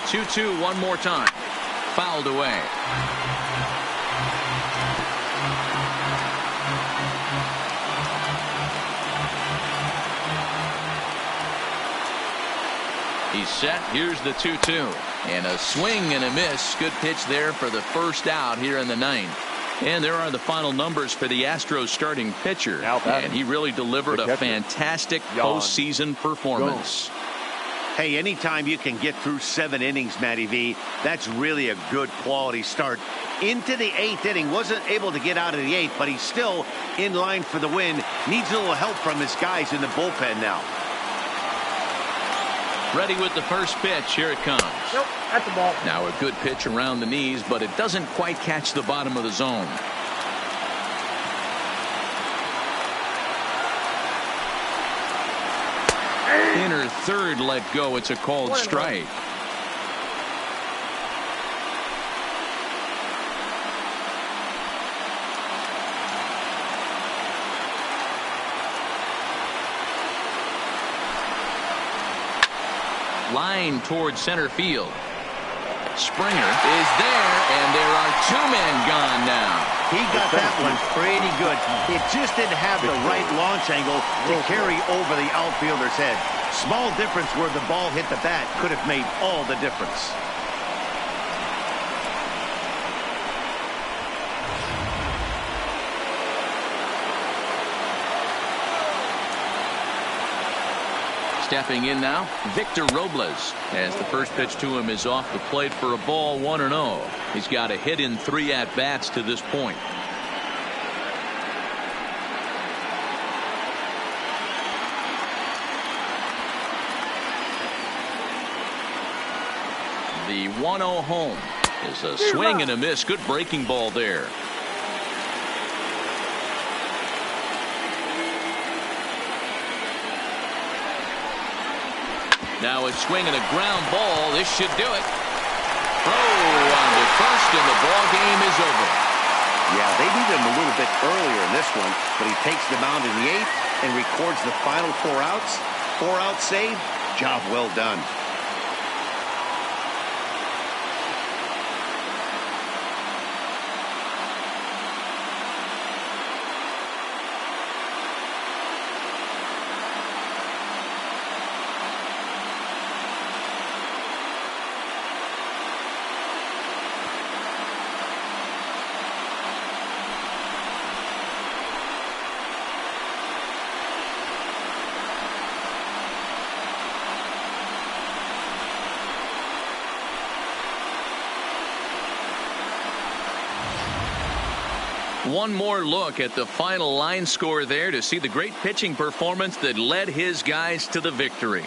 2-2 one more time. Fouled away. He's set. Here's the 2-2. And a swing and a miss. Good pitch there for the first out here in the ninth. And there are the final numbers for the Astros starting pitcher. And he really delivered a fantastic postseason performance. Hey, anytime you can get through 7 innings, Matty V, that's really a good quality start. Into the 8th inning, wasn't able to get out of the 8th, but he's still in line for the win. Needs a little help from his guys in the bullpen now. Ready with the first pitch. Here it comes. Nope, that's the ball. Now a good pitch around the knees, but it doesn't quite catch the bottom of the zone. Inner third let go. It's a called strike. Line towards center field. Springer is there, and there are 2 men gone now. He got that one pretty good. It just didn't have the right launch angle to carry over the outfielder's head. Small difference where the ball hit the bat could have made all the difference. Stepping in now, Victor Robles, as the first pitch to him is off the plate for a ball, 1-0. He's got a hit in 3 at-bats to this point. The 1-0 home is a swing and a miss. Good breaking ball there. Now a swing and a ground ball. This should do it. Throw on to first, and the ball game is over. Yeah, they needed him a little bit earlier in this one, but he takes the mound in the 8th and records the final 4 outs. 4-out save. Job well done. One more look at the final line score there to see the great pitching performance that led his guys to the victory.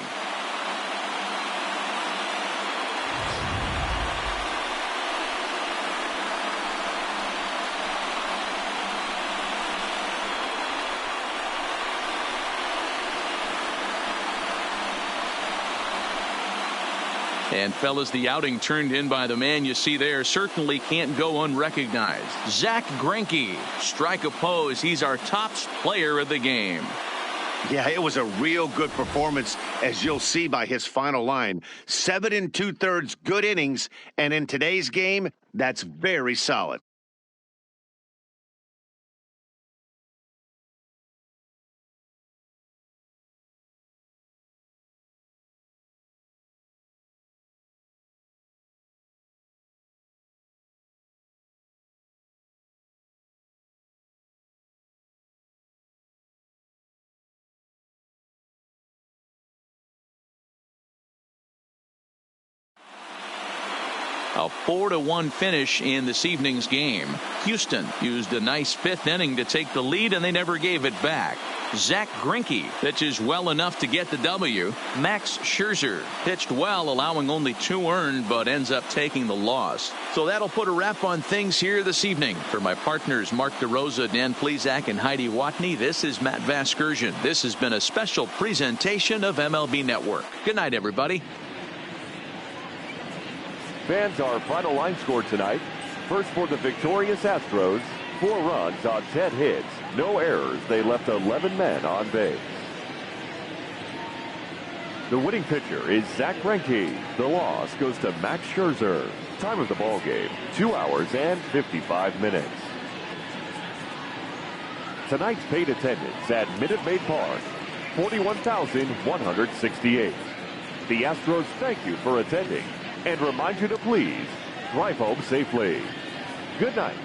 And fellas, the outing turned in by the man you see there certainly can't go unrecognized. Zack Greinke, strike a pose. He's our top player of the game. Yeah, it was a real good performance, as you'll see by his final line. 7 2/3 good innings, and in today's game, that's very solid. A 4-1 finish in this evening's game. Houston used a nice 5th inning to take the lead, and they never gave it back. Zack Greinke pitches well enough to get the W. Max Scherzer pitched well, allowing only 2 earned, but ends up taking the loss. So that'll put a wrap on things here this evening. For my partners Mark DeRosa, Dan Plesac, and Heidi Watney, this is Matt Vasgersian. This has been a special presentation of MLB Network. Good night, everybody. Fans, our final line score tonight. First for the victorious Astros, 4 runs on 10 hits, no errors. They left 11 men on base. The winning pitcher is Zach Greinke. The loss goes to Max Scherzer. Time of the ball game, 2 hours and 55 minutes. Tonight's paid attendance at Minute Maid Park, 41,168. The Astros thank you for attending and remind you to please drive home safely. Good night.